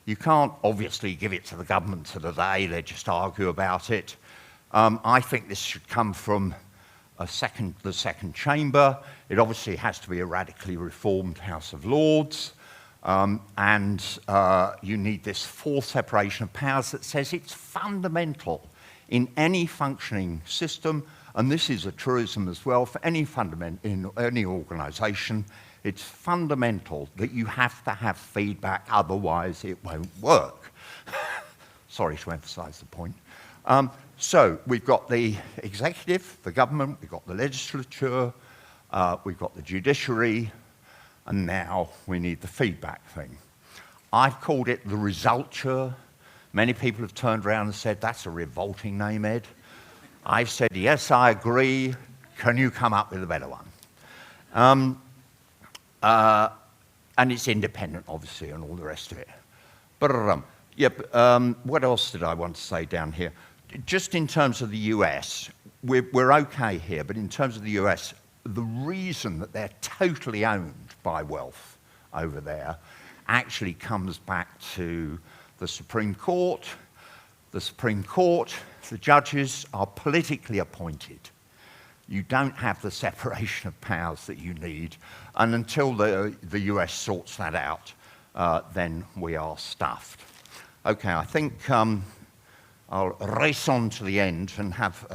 You can't obviously give it to the government today, they just argue about it. I think this should come from the second chamber. It obviously has to be a radically reformed House of Lords. And you need this full separation of powers that says it's fundamental in any functioning system, and this is a truism as well for any in any organisation, it's fundamental that you have to have feedback, otherwise it won't work. Sorry to emphasise the point. So we've got the executive, the government, we've got the legislature, we've got the judiciary, and now we need the feedback thing. I've called it the resulture. Many people have turned around and said, that's a revolting name, Ed. I've said, yes, I agree. Can you come up with a better one? And it's independent, obviously, and all the rest of it. But what else did I want to say down here? Just in terms of the US, we're okay here, but in terms of the US, the reason that they're totally owned by wealth over there actually comes back to the Supreme Court. The Supreme Court, the judges are politically appointed. You don't have the separation of powers that you need, and until the US sorts that out, then we are stuffed. Okay, I think I'll race on to the end and have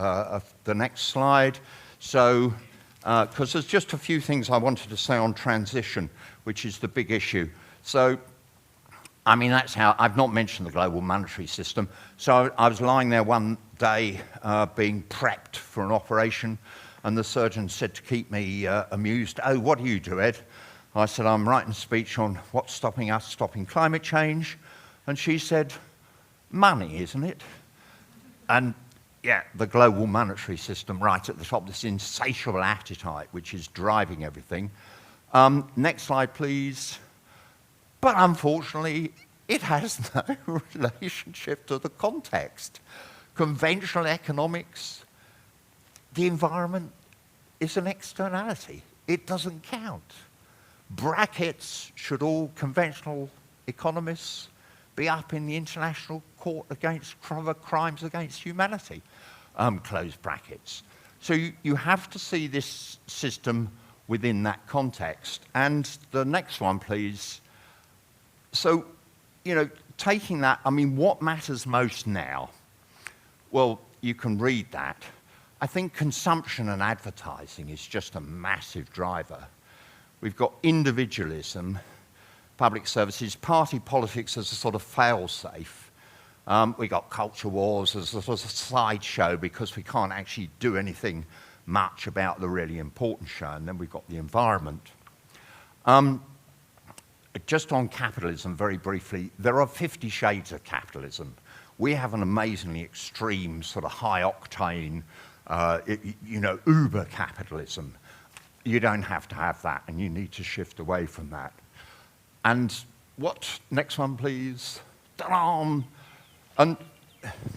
the next slide. So, because there's just a few things I wanted to say on transition, which is the big issue. So, I mean, that's how, I've not mentioned the global monetary system. So I was lying there one day being prepped for an operation, and the surgeon said to keep me amused, oh, what do you do, Ed? I said, I'm writing a speech on what's stopping us stopping climate change. And she said, money, isn't it? And yeah, the global monetary system right at the top, this insatiable appetite which is driving everything. Next slide, please. But unfortunately, it has no relationship to the context. Conventional economics, the environment is an externality. It doesn't count. Brackets, should all conventional economists be up in the International Court against crimes against humanity? Close brackets. So you have to see this system within that context. And the next one, please. So, you know, taking that, I mean, what matters most now? Well, you can read that. I think consumption and advertising is just a massive driver. We've got individualism, public services, party politics as a sort of fail-safe. We got culture wars as a sort of sideshow because we can't actually do anything much about the really important show. And then we've got the environment. Just on capitalism, very briefly, there are 50 shades of capitalism. We have an amazingly extreme, sort of high-octane, you know, uber capitalism. You don't have to have that, and you need to shift away from that. And what, next one, please. Ta-da! And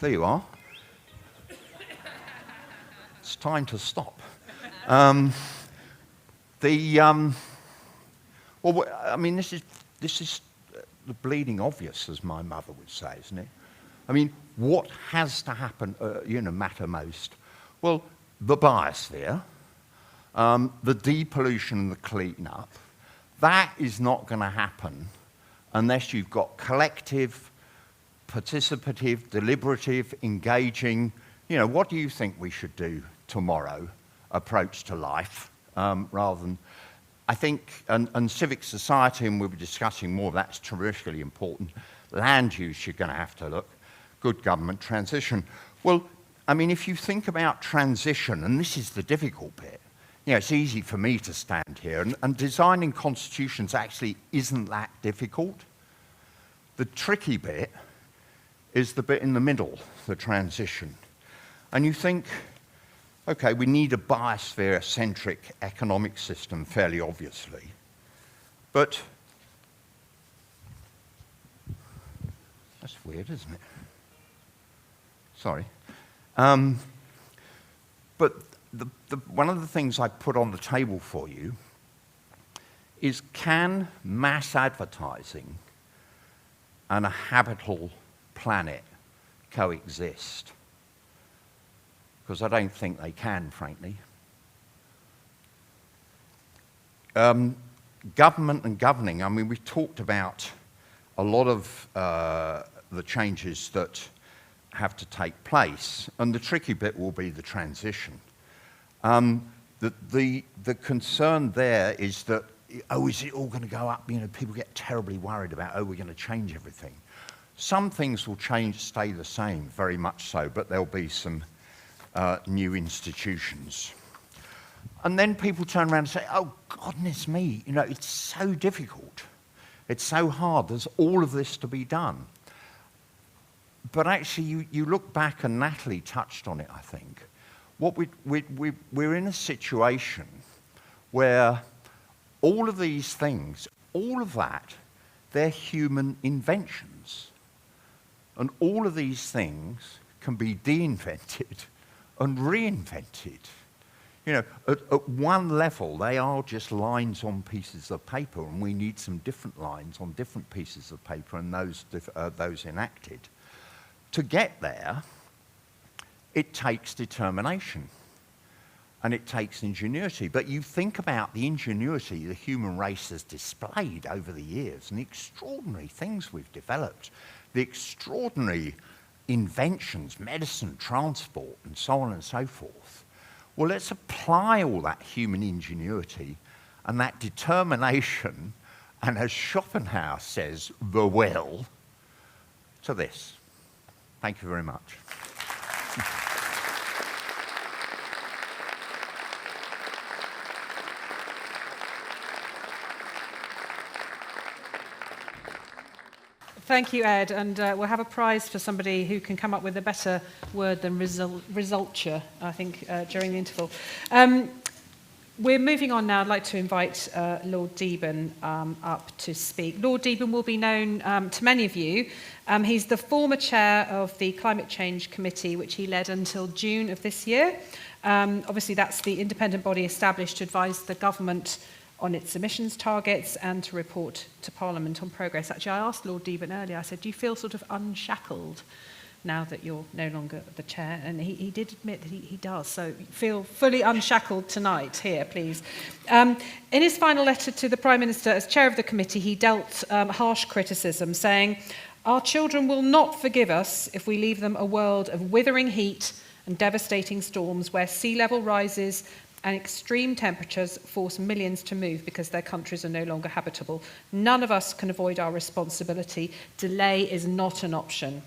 there you are. It's time to stop. Well, I mean, this is the bleeding obvious, as my mother would say, isn't it? I mean, what has to happen, you know, matter most? Well, the biosphere, the depollution and the clean-up, that is not going to happen unless you've got collective, participative, deliberative, engaging, you know, what do you think we should do tomorrow approach to life, rather than, I think, and civic society, and we'll be discussing more, that's terrifically important. Land use, you're going to have to look. Good government transition. Well, I mean, if you think about transition, and this is the difficult bit, you know, it's easy for me to stand here, and designing constitutions actually isn't that difficult. The tricky bit is the bit in the middle, the transition. And you think, okay, we need a biosphere-centric economic system, fairly obviously. But that's weird, isn't it? Sorry. But one of the things I put on the table for you is, can mass advertising and a habitable planet coexist? Because I don't think they can, frankly. Government and governing, I mean, we've talked about a lot of the changes that have to take place, and the tricky bit will be the transition. The concern there is that, oh, is it all going to go up? You know, people get terribly worried about, oh, we're going to change everything. Some things will change, stay the same, very much so, but there'll be some new institutions. And then people turn around and say, oh, goodness me, you know, it's so difficult. It's so hard. There's all of this to be done. But actually, you look back, and Natalie touched on it, I think. We're in a situation where all of these things, all of that, they're human inventions. And all of these things can be de-invented and reinvented. You know, at one level, they are just lines on pieces of paper, and we need some different lines on different pieces of paper, and those enacted. To get there, it takes determination, and it takes ingenuity. But you think about the ingenuity the human race has displayed over the years, and the extraordinary things we've developed, the extraordinary inventions, medicine, transport, and so on and so forth. Well, let's apply all that human ingenuity and that determination, and as Schopenhauer says, the will, to this. Thank you very much. Thank you, Ed, and we'll have a prize for somebody who can come up with a better word than resulture, I think, during the interval. We're moving on now. I'd like to invite Lord Deben up to speak. Lord Deben will be known to many of you. He's the former chair of the Climate Change Committee, which he led until June of this year. Obviously, that's the independent body established to advise the government on its emissions targets and to report to Parliament on progress. Actually, I asked Lord Deben earlier, I said, do you feel sort of unshackled now that you're no longer the chair? And he did admit that he does, so feel fully unshackled tonight. Here, please. In his final letter to the Prime Minister as chair of the committee, he dealt harsh criticism, saying, "Our children will not forgive us if we leave them a world of withering heat and devastating storms where sea level rises and extreme temperatures force millions to move because their countries are no longer habitable. None of us can avoid our responsibility. Delay is not an option."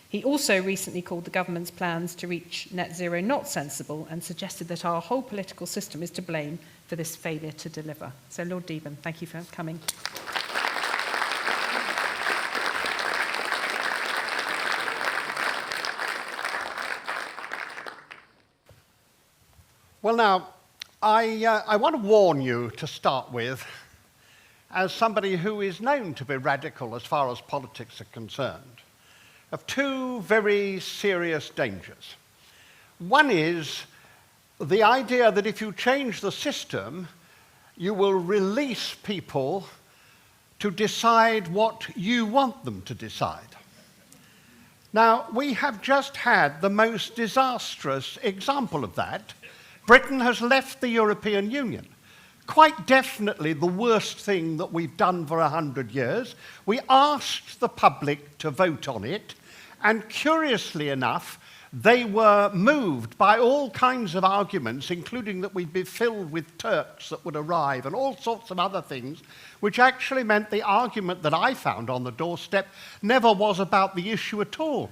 He also recently called the government's plans to reach net zero not sensible and suggested that our whole political system is to blame for this failure to deliver. So, Lord Deben, thank you for coming. Well, now, I want to warn you to start with, as somebody who is known to be radical as far as politics are concerned, of two very serious dangers. One is the idea that if you change the system, you will release people to decide what you want them to decide. Now, we have just had the most disastrous example of that. Britain has left the European Union. Quite definitely the worst thing that we've done for 100 years. We asked the public to vote on it, and curiously enough, they were moved by all kinds of arguments, including that we'd be filled with Turks that would arrive and all sorts of other things, which actually meant the argument that I found on the doorstep never was about the issue at all.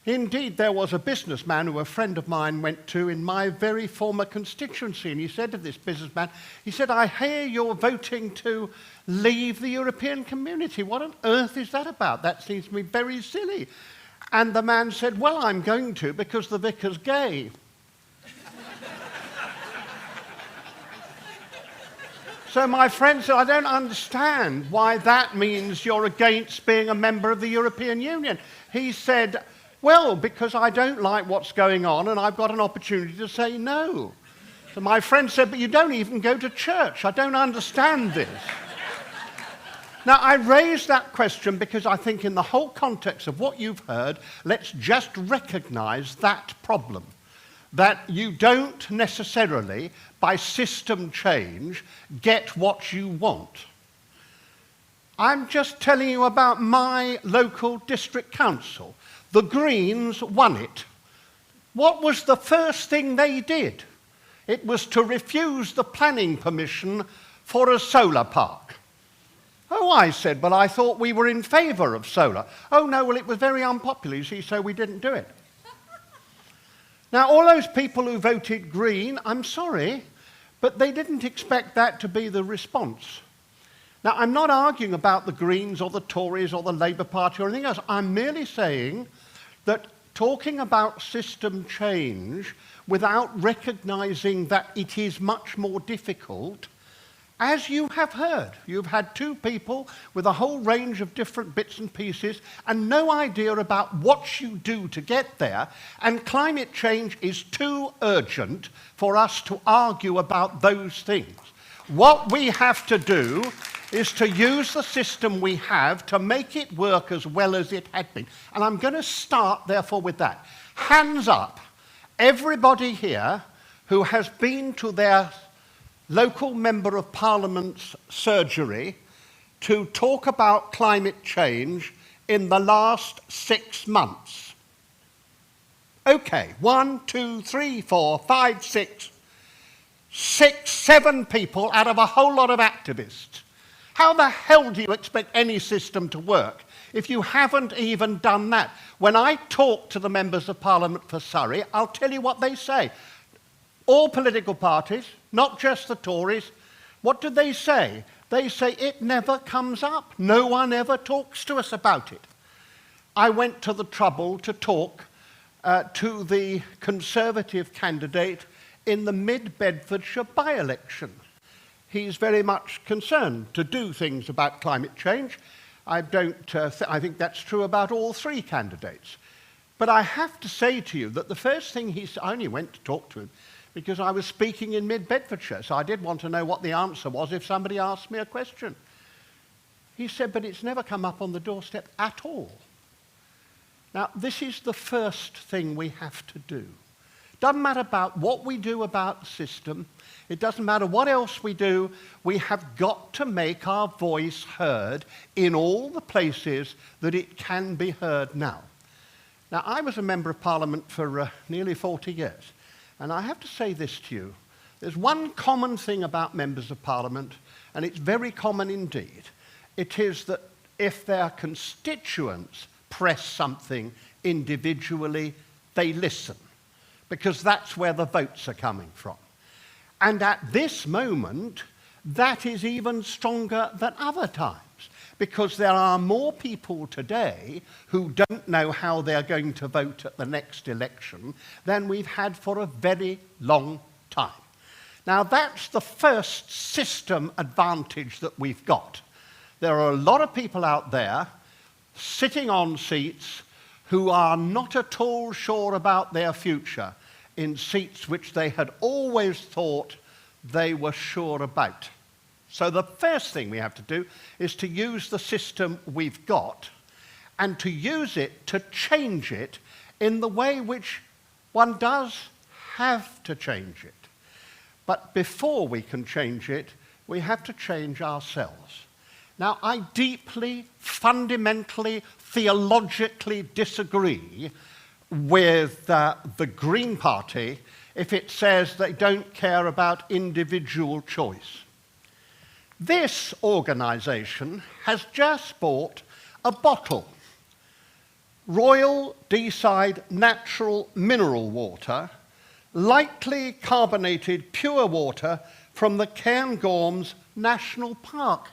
Indeed, there was a businessman who a friend of mine went to in my very former constituency, and he said to this businessman, he said, "I hear you're voting to leave the European community. What on earth is that about? That seems to me very silly." And the man said, "Well, I'm going to because the vicar's gay." So my friend said, "I don't understand why that means you're against being a member of the European Union." He said, "Well, because I don't like what's going on and I've got an opportunity to say no." So my friend said, "But you don't even go to church. I don't understand this." Now, I raise that question because I think in the whole context of what you've heard, let's just recognize that problem. That you don't necessarily, by system change, get what you want. I'm just telling you about my local district council. The Greens won it. What was the first thing they did? It was to refuse the planning permission for a solar park. Oh, I said, well, I thought we were in favour of solar. Oh, no, well, it was very unpopular, you see, so we didn't do it. Now, all those people who voted Green, I'm sorry, but they didn't expect that to be the response. Now, I'm not arguing about the Greens or the Tories or the Labour Party or anything else. I'm merely saying that talking about system change without recognising that it is much more difficult, as you have heard, you've had two people with a whole range of different bits and pieces and no idea about what you do to get there, and climate change is too urgent for us to argue about those things. What we have to do is to use the system we have to make it work as well as it had been. And I'm going to start, therefore, with that. Hands up, everybody here who has been to their local Member of Parliament's surgery to talk about climate change in the last 6 months. Okay, 1, 2, 3, 4, 5, 6, 7 people out of a whole lot of activists. How the hell do you expect any system to work if you haven't even done that? When I talk to the Members of Parliament for Surrey, I'll tell you what they say. All political parties, not just the Tories, what do they say? They say it never comes up. No one ever talks to us about it. I went to the trouble to talk to the Conservative candidate in the Mid-Bedfordshire by-election. He's very much concerned to do things about climate change. I think that's true about all three candidates. But I have to say to you that the first thing I only went to talk to him because I was speaking in Mid-Bedfordshire, so I did want to know what the answer was if somebody asked me a question. He said, but it's never come up on the doorstep at all. Now, this is the first thing we have to do. Doesn't matter about what we do about the system. It doesn't matter what else we do. We have got to make our voice heard in all the places that it can be heard now. Now, I was a Member of Parliament for nearly 40 years. And I have to say this to you. There's one common thing about Members of Parliament, and it's very common indeed. It is that if their constituents press something individually, they listen, because that's where the votes are coming from. And at this moment, that is even stronger than other times, because there are more people today who don't know how they're going to vote at the next election than we've had for a very long time. Now, that's the first system advantage that we've got. There are a lot of people out there sitting on seats who are not at all sure about their future in seats which they had always thought they were sure about. So the first thing we have to do is to use the system we've got and to use it to change it in the way which one does have to change it. But before we can change it, we have to change ourselves. Now, I deeply, fundamentally, theologically disagree with the Green Party if it says they don't care about individual choice. This organisation has just bought a bottle, Royal Deeside Natural Mineral Water, lightly carbonated pure water from the Cairngorms National Park.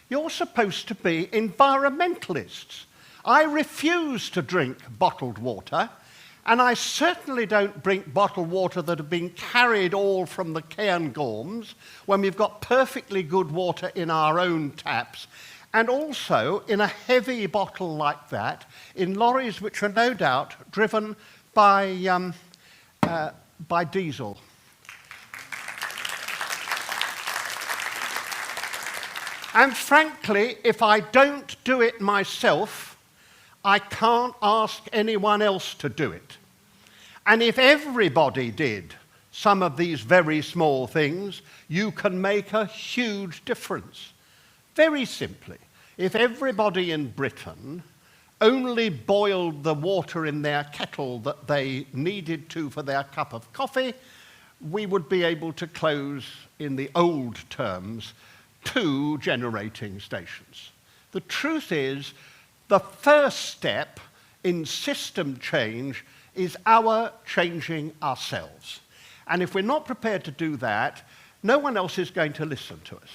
You're supposed to be environmentalists. I refuse to drink bottled water, and I certainly don't drink bottled water that have been carried all from the Cairngorms when we've got perfectly good water in our own taps, and also in a heavy bottle like that, in lorries which are no doubt driven by diesel. And frankly, if I don't do it myself, I can't ask anyone else to do it. And if everybody did some of these very small things, you can make a huge difference. Very simply, if everybody in Britain only boiled the water in their kettle that they needed to for their cup of coffee, we would be able to close, in the old terms, 2 generating stations. The truth is, the first step in system change is our changing ourselves. And if we're not prepared to do that, no one else is going to listen to us.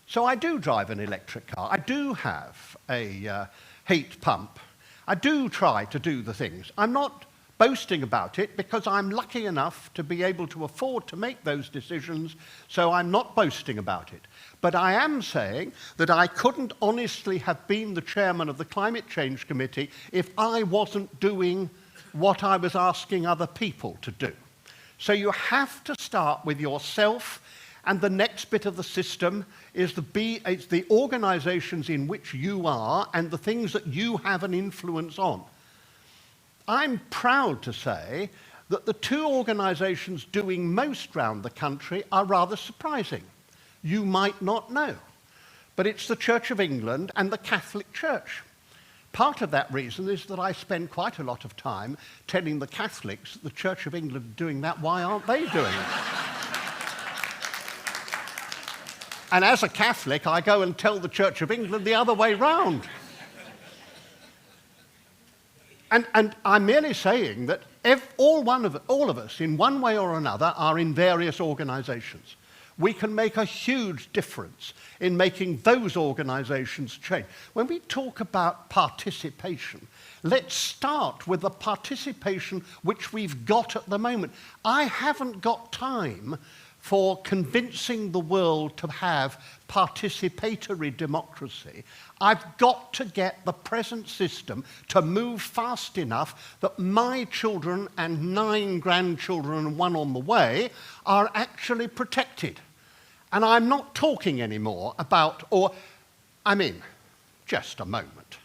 So I do drive an electric car. I do have a heat pump. I do try to do the things. I'm not boasting about it because I'm lucky enough to be able to afford to make those decisions, so I'm not boasting about it. But I am saying that I couldn't honestly have been the chairman of the Climate Change Committee if I wasn't doing what I was asking other people to do. So you have to start with yourself, and the next bit of the system is it's the organisations in which you are and the things that you have an influence on. I'm proud to say that the 2 organisations doing most round the country are rather surprising. You might not know, but it's the Church of England and the Catholic Church. Part of that reason is that I spend quite a lot of time telling the Catholics that the Church of England are doing that, why aren't they doing it? And as a Catholic, I go and tell the Church of England the other way round. And I'm merely saying that all of us, in one way or another, are in various organisations. We can make a huge difference in making those organisations change. When we talk about participation, let's start with the participation which we've got at the moment. I haven't got time for convincing the world to have participatory democracy. I've got to get the present system to move fast enough that my children and 9 grandchildren and 1 on the way are actually protected. And I'm not talking anymore about, just a moment,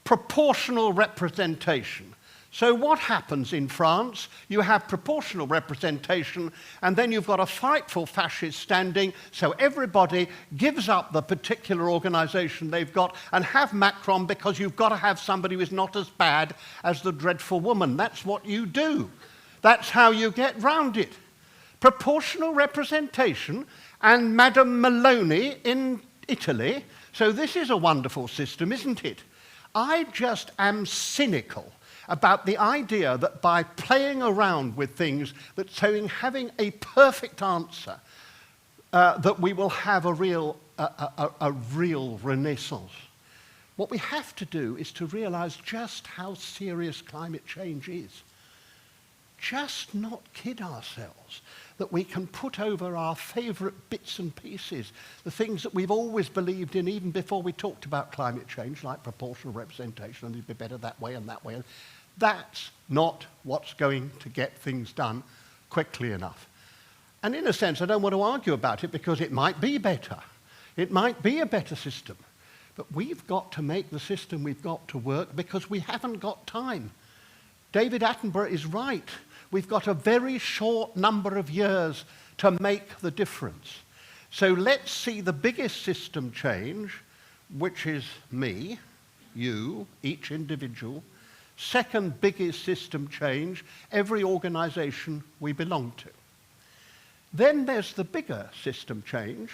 proportional representation. So what happens in France? You have proportional representation, and then you've got a frightful fascist standing, so everybody gives up the particular organisation they've got and have Macron because you've got to have somebody who is not as bad as the dreadful woman. That's what you do. That's how you get round it. Proportional representation, and Madame Maloney in Italy. So this is a wonderful system, isn't it? I just am cynical about the idea that by playing around with things, that having a perfect answer, that we will have a real renaissance. What we have to do is to realise just how serious climate change is. Just not kid ourselves that we can put over our favourite bits and pieces, the things that we've always believed in even before we talked about climate change, like proportional representation, and it'd be better that way and that way. That's not what's going to get things done quickly enough. And in a sense, I don't want to argue about it because it might be better. It might be a better system. But we've got to make the system we've got to work because we haven't got time. David Attenborough is right. We've got a very short number of years to make the difference. So let's see the biggest system change, which is me, you, each individual. Second biggest system change, every organisation we belong to. Then there's the bigger system change,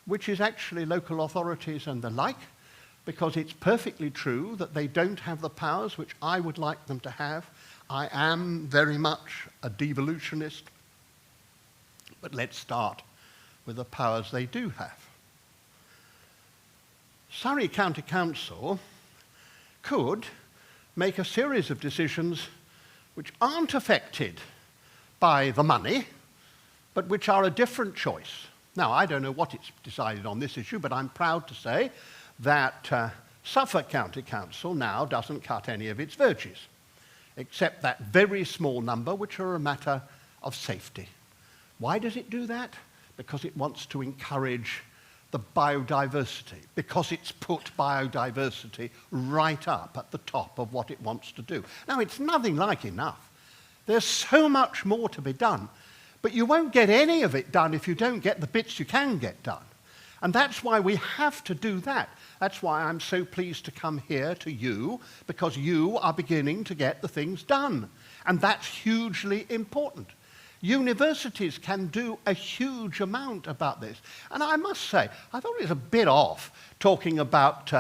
which is actually local authorities and the like, because it's perfectly true that they don't have the powers which I would like them to have. I am very much a devolutionist, but let's start with the powers they do have. Surrey County Council could make a series of decisions which aren't affected by the money, but which are a different choice. Now, I don't know what it's decided on this issue, but I'm proud to say that Suffolk County Council now doesn't cut any of its verges, except that very small number which are a matter of safety. Why does it do that? Because it wants to encourage the biodiversity, because it's put biodiversity right up at the top of what it wants to do. Now, it's nothing like enough. There's so much more to be done, but you won't get any of it done if you don't get the bits you can get done. And that's why we have to do that. That's why I'm so pleased to come here to you, because you are beginning to get the things done. And that's hugely important. Universities can do a huge amount about this. And I must say, I thought it was a bit off talking about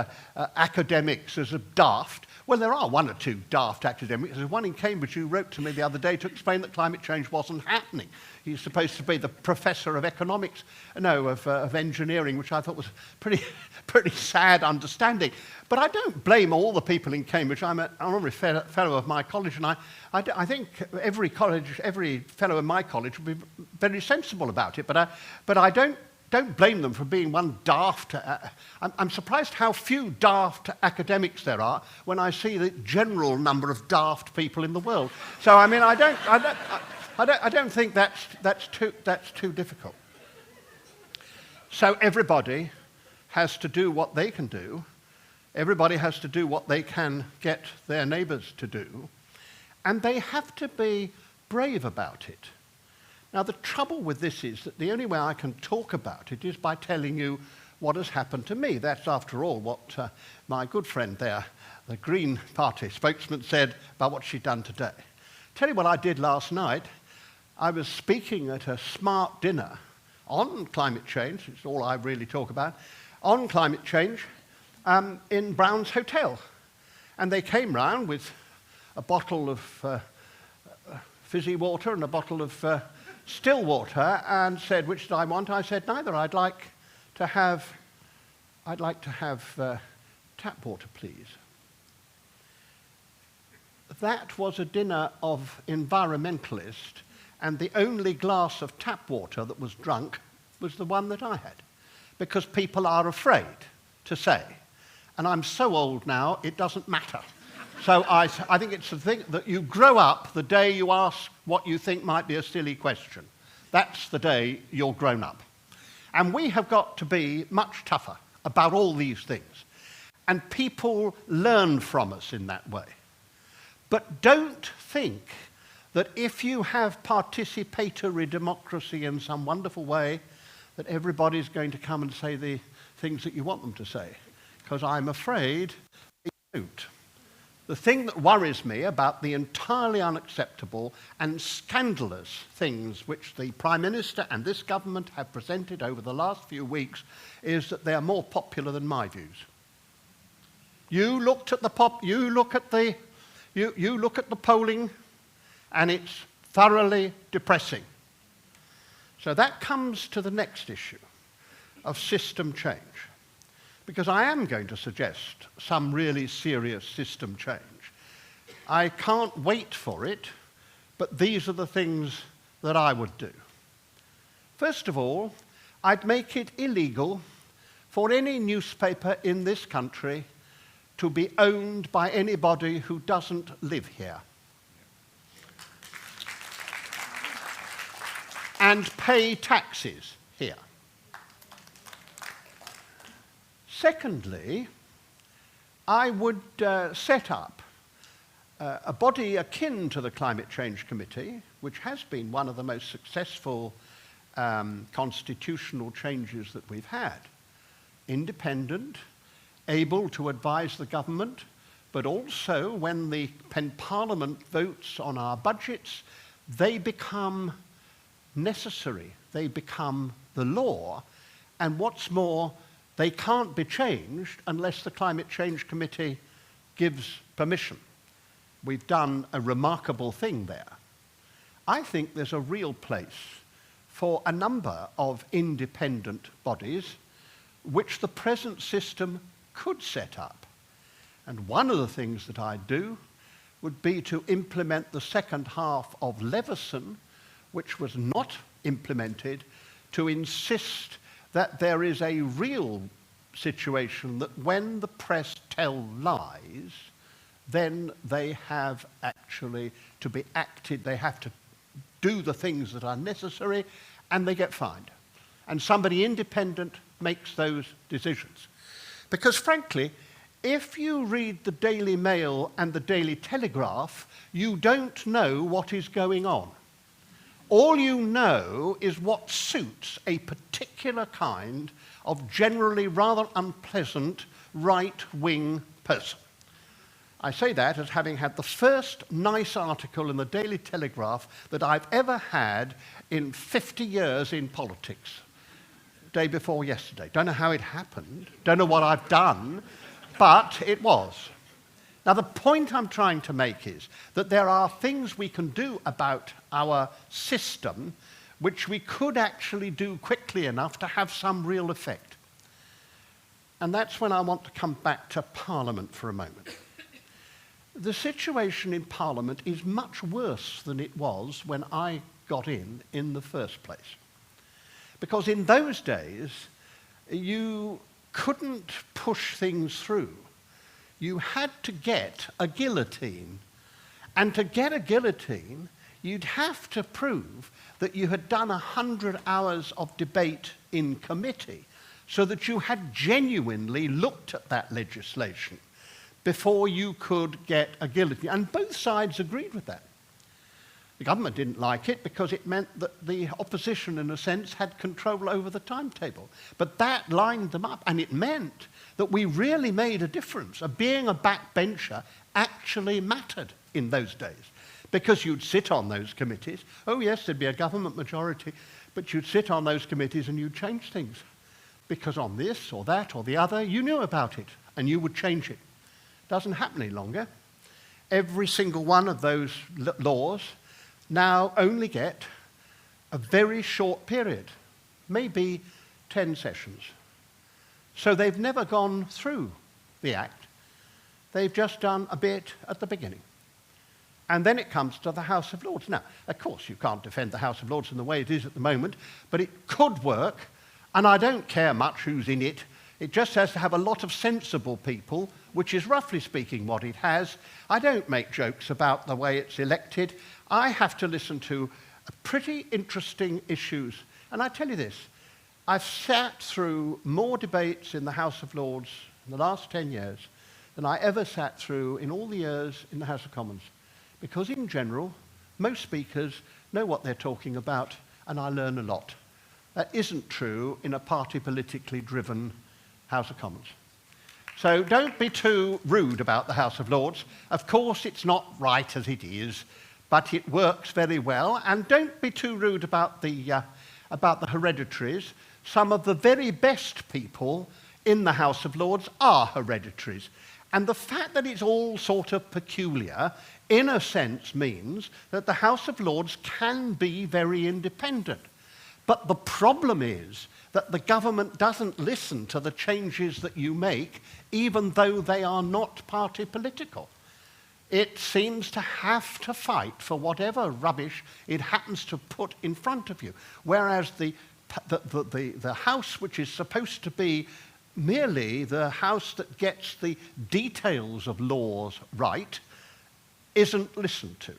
academics as a daft. Well, there are one or two daft academics. There's one in Cambridge who wrote to me the other day to explain that climate change wasn't happening. He's supposed to be the professor of economics, no, of engineering, which I thought was pretty sad understanding. But I don't blame all the people in Cambridge. I'm an honorary fellow of my college, and I think every fellow in my college would be very sensible about it. But I don't blame them for being one daft. I'm surprised how few daft academics there are when I see the general number of daft people in the world. So I mean, I don't think that's too difficult. So everybody has to do what they can do. Everybody has to do what they can get their neighbours to do. And they have to be brave about it. Now, the trouble with this is that the only way I can talk about it is by telling you what has happened to me. That's, after all, what my good friend there, the Green Party spokesman, said about what she'd done today. Tell you what I did last night. I was speaking at a smart dinner on climate change, it's all I really talk about, on climate change in Brown's Hotel. And they came round with a bottle of fizzy water and a bottle of still water and said, which did I want? I said, neither. I'd like to have tap water, please. That was a dinner of environmentalists, and the only glass of tap water that was drunk was the one that I had, because people are afraid to say. And I'm so old now, it doesn't matter. So I think it's the thing that you grow up the day you ask what you think might be a silly question. That's the day you're grown up. And we have got to be much tougher about all these things. And people learn from us in that way. But don't think that if you have participatory democracy in some wonderful way, that everybody's going to come and say the things that you want them to say. Because I'm afraid they don't. The thing that worries me about the entirely unacceptable and scandalous things which the Prime Minister and this government have presented over the last few weeks is that they are more popular than my views. You look at the polling, and it's thoroughly depressing. So that comes to the next issue of system change. Because I am going to suggest some really serious system change. I can't wait for it, but these are the things that I would do. First of all, I'd make it illegal for any newspaper in this country to be owned by anybody who doesn't live here. And pay taxes here. Secondly, I would set up a body akin to the Climate Change Committee, which has been one of the most successful constitutional changes that we've had. Independent, able to advise the government, but also when Parliament votes on our budgets, they become necessary. They become the law. And what's more, they can't be changed unless the Climate Change Committee gives permission. We've done a remarkable thing there. I think there's a real place for a number of independent bodies which the present system could set up. And one of the things that I'd do would be to implement the second half of Leveson, which was not implemented, to insist that there is a real situation that when the press tell lies, then they have actually to be acted, they have to do the things that are necessary, and they get fined. And somebody independent makes those decisions. Because frankly, if you read the Daily Mail and the Daily Telegraph, you don't know what is going on. All you know is what suits a particular kind of generally rather unpleasant right-wing person. I say that as having had the first nice article in the Daily Telegraph that I've ever had in 50 years in politics. Day before yesterday. Don't know how it happened, don't know what I've done, but it was. Now, the point I'm trying to make is that there are things we can do about our system which we could actually do quickly enough to have some real effect. And that's when I want to come back to Parliament for a moment. The situation in Parliament is much worse than it was when I got in the first place. Because in those days, you couldn't push things through. You had to get a guillotine. And to get a guillotine, you'd have to prove that you had done 100 hours of debate in committee so that you had genuinely looked at that legislation before you could get a guillotine. And both sides agreed with that. The government didn't like it because it meant that the opposition, in a sense, had control over the timetable. But that lined them up, and it meant that we really made a difference. Being a backbencher actually mattered in those days because you'd sit on those committees. Oh, yes, there'd be a government majority, but you'd sit on those committees and you'd change things because on this or that or the other, you knew about it and you would change it. Doesn't happen any longer. Every single one of those laws now only get a very short period, maybe 10 sessions. So they've never gone through the Act. They've just done a bit at the beginning. And then it comes to the House of Lords. Now, of course, you can't defend the House of Lords in the way it is at the moment, but it could work, and I don't care much who's in it. It just has to have a lot of sensible people, which is roughly speaking what it has. I don't make jokes about the way it's elected. I have to listen to pretty interesting issues. And I tell you this, I've sat through more debates in the House of Lords in the last 10 years than I ever sat through in all the years in the House of Commons. Because in general, most speakers know what they're talking about, and I learn a lot. That isn't true in a party politically driven House of Commons. So don't be too rude about the House of Lords. Of course, it's not right as it is, but it works very well. And don't be too rude about the hereditaries. Some of the very best people in the House of Lords are hereditaries. And the fact that it's all sort of peculiar, in a sense, means that the House of Lords can be very independent. But the problem is that the government doesn't listen to the changes that you make, even though they are not party political. It seems to have to fight for whatever rubbish it happens to put in front of you. Whereas the House, which is supposed to be merely the House that gets the details of laws right, isn't listened to.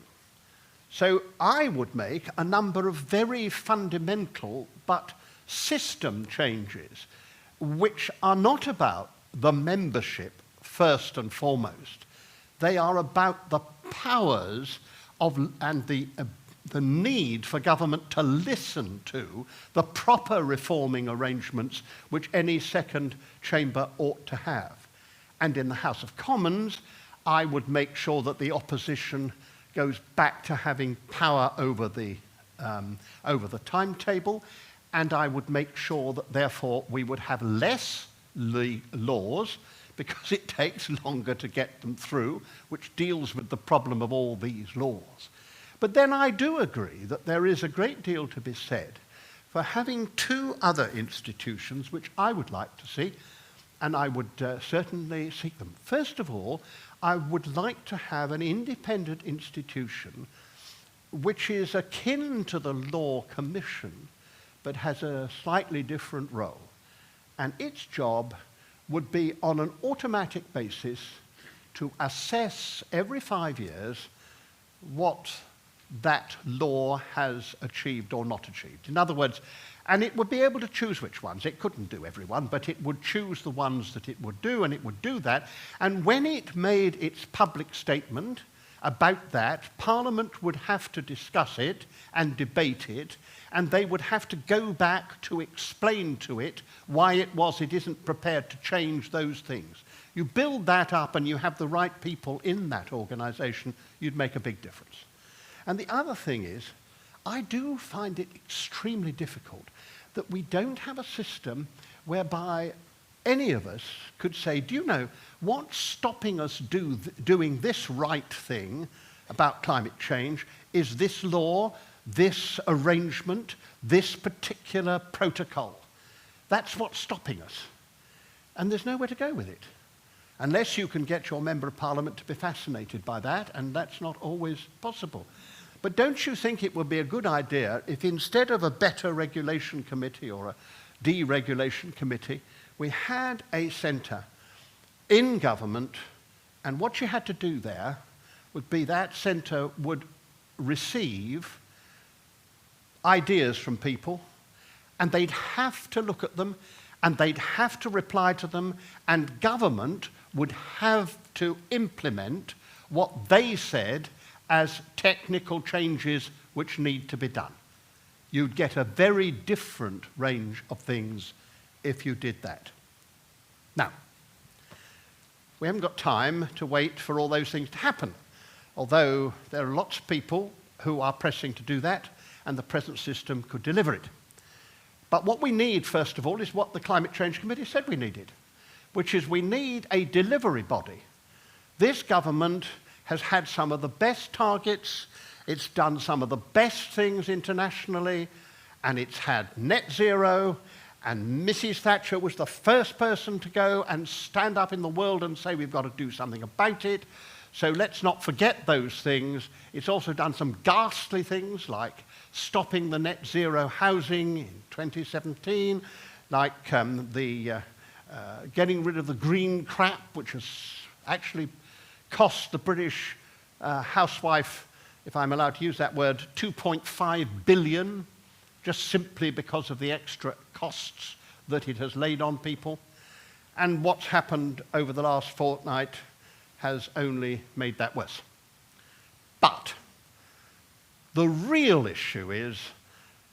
So I would make a number of very fundamental but system changes which are not about the membership first and foremost. They are about the powers of and the need for government to listen to the proper reforming arrangements which any second chamber ought to have. And in the House of Commons, I would make sure that the opposition goes back to having power over the timetable, and I would make sure that therefore we would have less laws because it takes longer to get them through, which deals with the problem of all these laws. But then I do agree that there is a great deal to be said for having two other institutions which I would like to see, and I would certainly seek them. First of all, I would like to have an independent institution which is akin to the Law Commission, but has a slightly different role. And its job would be on an automatic basis to assess every 5 years what that law has achieved or not achieved. In other words, and it would be able to choose which ones. It couldn't do every one, but it would choose the ones that it would do, and it would do that. And when it made its public statement about that, Parliament would have to discuss it and debate it, and they would have to go back to explain to it why it isn't prepared to change those things. You build that up and you have the right people in that organisation, you'd make a big difference. And the other thing is, I do find it extremely difficult that we don't have a system whereby any of us could say, do you know, what's stopping us doing this right thing about climate change is this law, this arrangement, this particular protocol. That's what's stopping us. And there's nowhere to go with it. Unless you can get your Member of Parliament to be fascinated by that, and that's not always possible. But don't you think it would be a good idea if instead of a better regulation committee or a deregulation committee, we had a centre in government, and what you had to do there would be that centre would receive ideas from people, and they'd have to look at them, and they'd have to reply to them, and government would have to implement what they said as technical changes which need to be done. You'd get a very different range of things if you did that. Now, we haven't got time to wait for all those things to happen, although there are lots of people who are pressing to do that, and the present system could deliver it. But what we need, first of all, is what the Climate Change Committee said we needed, which is we need a delivery body. This government has had some of the best targets, it's done some of the best things internationally, and it's had net zero, and Mrs. Thatcher was the first person to go and stand up in the world and say we've got to do something about it. So let's not forget those things. It's also done some ghastly things like stopping the net zero housing in 2017, like getting rid of the green crap, which has actually cost the British housewife, if I'm allowed to use that word, 2.5 billion, just simply because of the extra costs that it has laid on people. And what's happened over the last fortnight has only made that worse. But the real issue is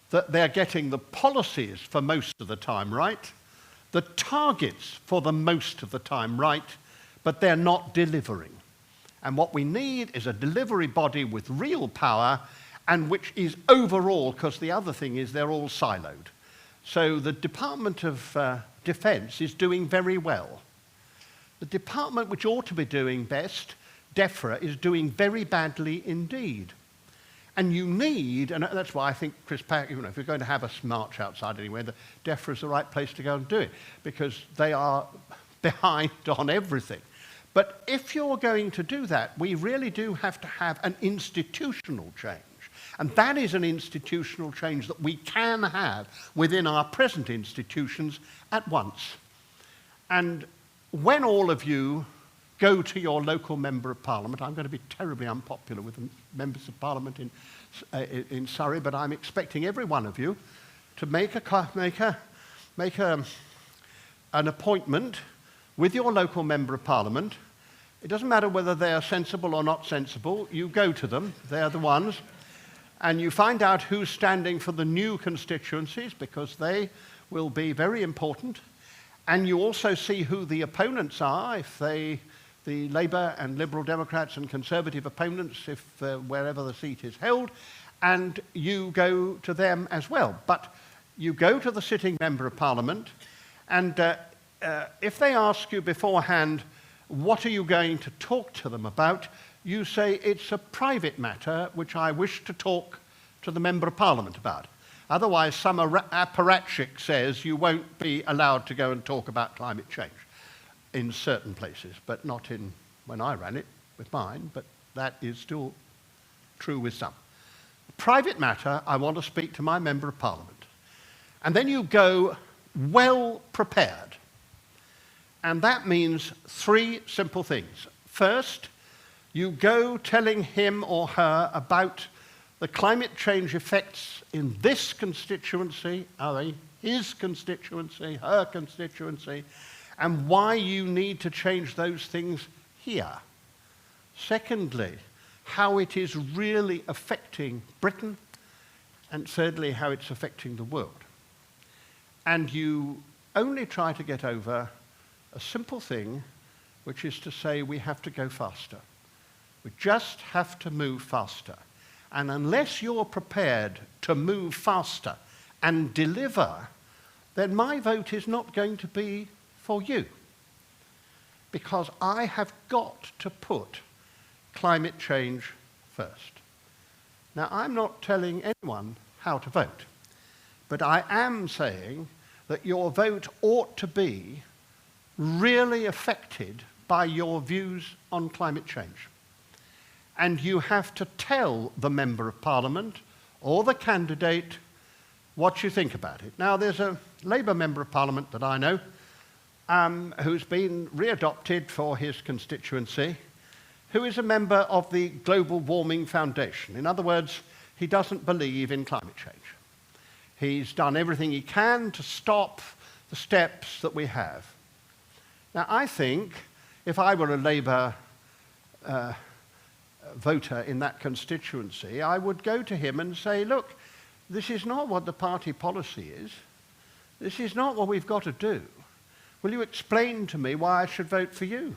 that they're getting the policies for most of the time right, the targets for the most of the time right, but they're not delivering. And what we need is a delivery body with real power and which is overall, because the other thing is they're all siloed. So the Department of Defence is doing very well. The department which ought to be doing best, DEFRA, is doing very badly indeed. And you need, and that's why I think Chris Pack, if you're going to have a march outside anywhere, the DEFRA is the right place to go and do it, because they are behind on everything. But if you're going to do that, we really do have to have an institutional change. And that is an institutional change that we can have within our present institutions at once. And when all of you go to your local Member of Parliament, I'm going to be terribly unpopular with the Members of Parliament in Surrey, but I'm expecting every one of you to make an appointment with your local Member of Parliament. It doesn't matter whether they are sensible or not sensible, you go to them, they're the ones, and you find out who's standing for the new constituencies, because they will be very important. And you also see who the opponents are, if the Labour and Liberal Democrats and Conservative opponents, if wherever the seat is held, and you go to them as well. But you go to the sitting Member of Parliament, and if they ask you beforehand, what are you going to talk to them about, you say, it's a private matter which I wish to talk to the Member of Parliament about. Otherwise, some apparatchik says you won't be allowed to go and talk about climate change in certain places, but not in when I ran it with mine, but that is still true with some. Private matter, I want to speak to my Member of Parliament. And then you go well prepared. And that means three simple things. First, you go telling him or her about the climate change effects in this constituency, his constituency, her constituency, and why you need to change those things here. Secondly, how it is really affecting Britain, and thirdly, how it's affecting the world. And you only try to get over a simple thing which is to say we have to go faster. We just have to move faster. And unless you're prepared to move faster and deliver, then my vote is not going to be for you. Because I have got to put climate change first. Now, I'm not telling anyone how to vote, but I am saying that your vote ought to be really affected by your views on climate change. And you have to tell the Member of Parliament or the candidate what you think about it. Now, there's a Labour Member of Parliament that I know who's been re-adopted for his constituency, who is a member of the Global Warming Foundation. In other words, he doesn't believe in climate change. He's done everything he can to stop the steps that we have. Now, I think if I were a Labour voter in that constituency, I would go to him and say, look, this is not what the party policy is. This is not what we've got to do. Will you explain to me why I should vote for you?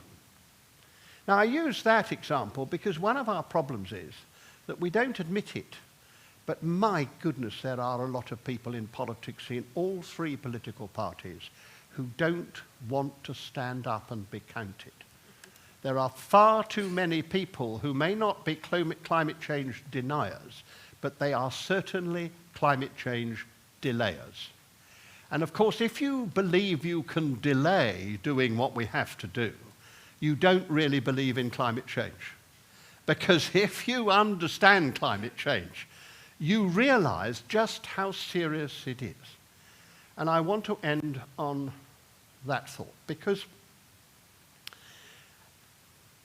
Now, I use that example because one of our problems is that we don't admit it. But my goodness, there are a lot of people in politics in all three political parties who don't want to stand up and be counted. There are far too many people who may not be climate change deniers, but they are certainly climate change delayers. And of course, if you believe you can delay doing what we have to do, you don't really believe in climate change. Because if you understand climate change, you realize just how serious it is. And I want to end on that thought, because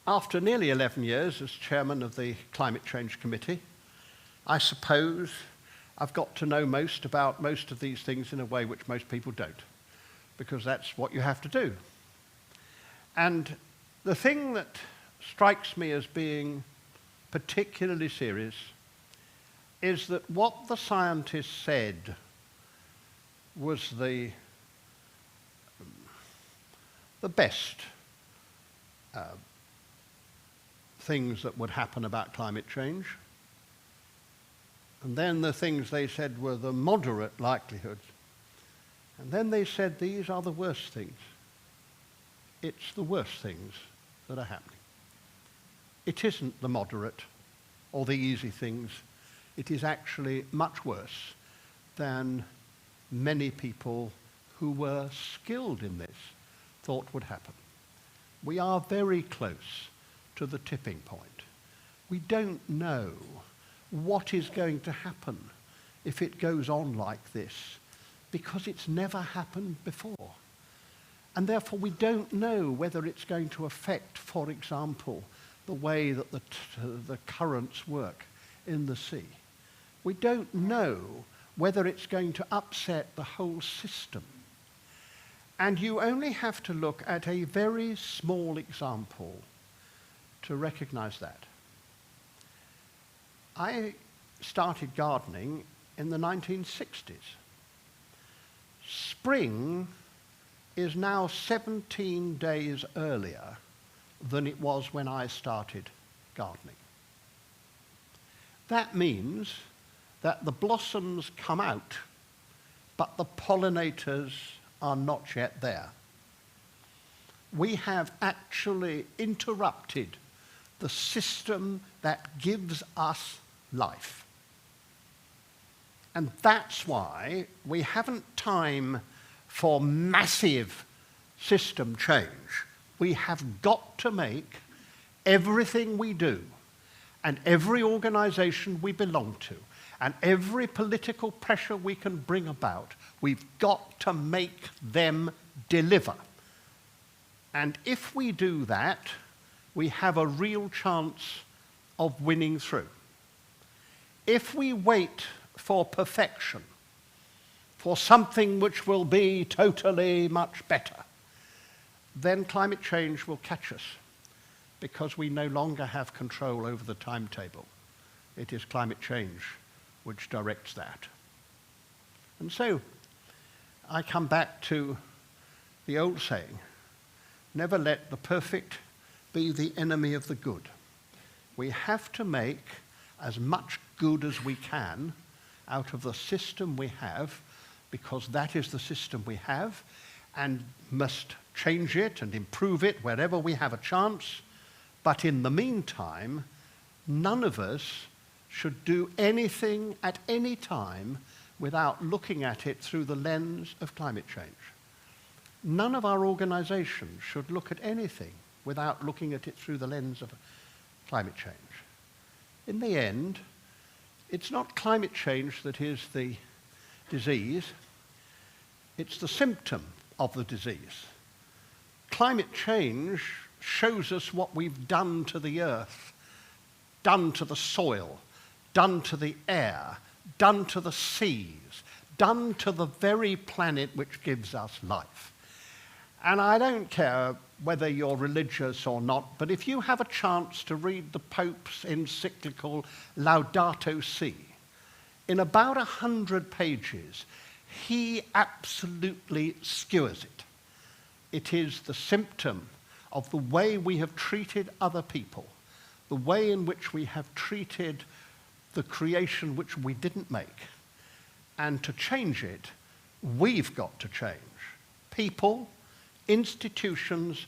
after nearly 11 years as chairman of the Climate Change Committee, I suppose I've got to know most about most of these things in a way which most people don't, because that's what you have to do. And the thing that strikes me as being particularly serious is that what the scientists said was the best things that would happen about climate change. And then the things they said were the moderate likelihoods. And then they said these are the worst things. It's the worst things that are happening. It isn't the moderate or the easy things. It is actually much worse than many people who were skilled in this thought would happen. We are very close to the tipping point. We don't know what is going to happen if it goes on like this, because it's never happened before. And therefore we don't know whether it's going to affect, for example, the way that the currents work in the sea. We don't know whether it's going to upset the whole system. And you only have to look at a very small example to recognize that. I started gardening in the 1960s. Spring is now 17 days earlier than it was when I started gardening. That means that the blossoms come out, but the pollinators are not yet there. We have actually interrupted the system that gives us life. And that's why we haven't time for massive system change. We have got to make everything we do, and every organization we belong to, and every political pressure we can bring about, we've got to make them deliver. And if we do that, we have a real chance of winning through. If we wait for perfection, for something which will be totally much better, then climate change will catch us, because we no longer have control over the timetable. It is climate change which directs that. And so I come back to the old saying, Never let the perfect be the enemy of the good. We have to make as much good as we can out of the system we have, because that is the system we have, and must change it and improve it wherever we have a chance. But in the meantime, none of us should do anything at any time without looking at it through the lens of climate change. None of our organisations should look at anything without looking at it through the lens of climate change. In the end, it's not climate change that is the disease, it's the symptom of the disease. Climate change shows us what we've done to the earth, done to the soil, done to the air, done to the seas, done to the very planet which gives us life. And I don't care whether you're religious or not, but if you have a chance to read the Pope's encyclical Laudato Si, in about 100 pages, he absolutely skewers it. It is the symptom of the way we have treated other people, the way in which we have treated the creation which we didn't make. And to change it, we've got to change. People, institutions,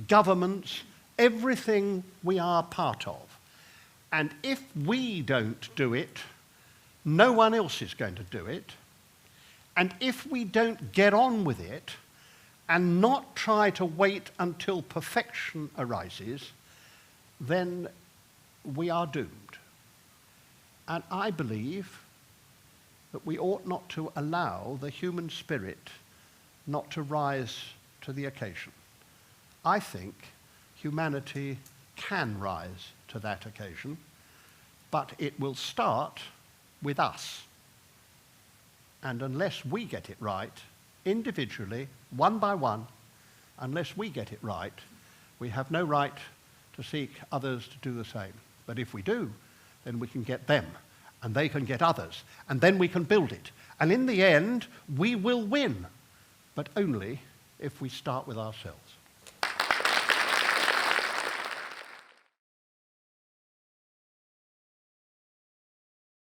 governments, everything we are part of. And if we don't do it, no one else is going to do it. And if we don't get on with it and not try to wait until perfection arises, then we are doomed. And I believe that we ought not to allow the human spirit not to rise to the occasion. I think humanity can rise to that occasion, but it will start with us. And unless we get it right, individually, one by one, unless we get it right, we have no right to seek others to do the same. But if we do, then we can get them, and they can get others, and then we can build it. And in the end, we will win, but only if we start with ourselves.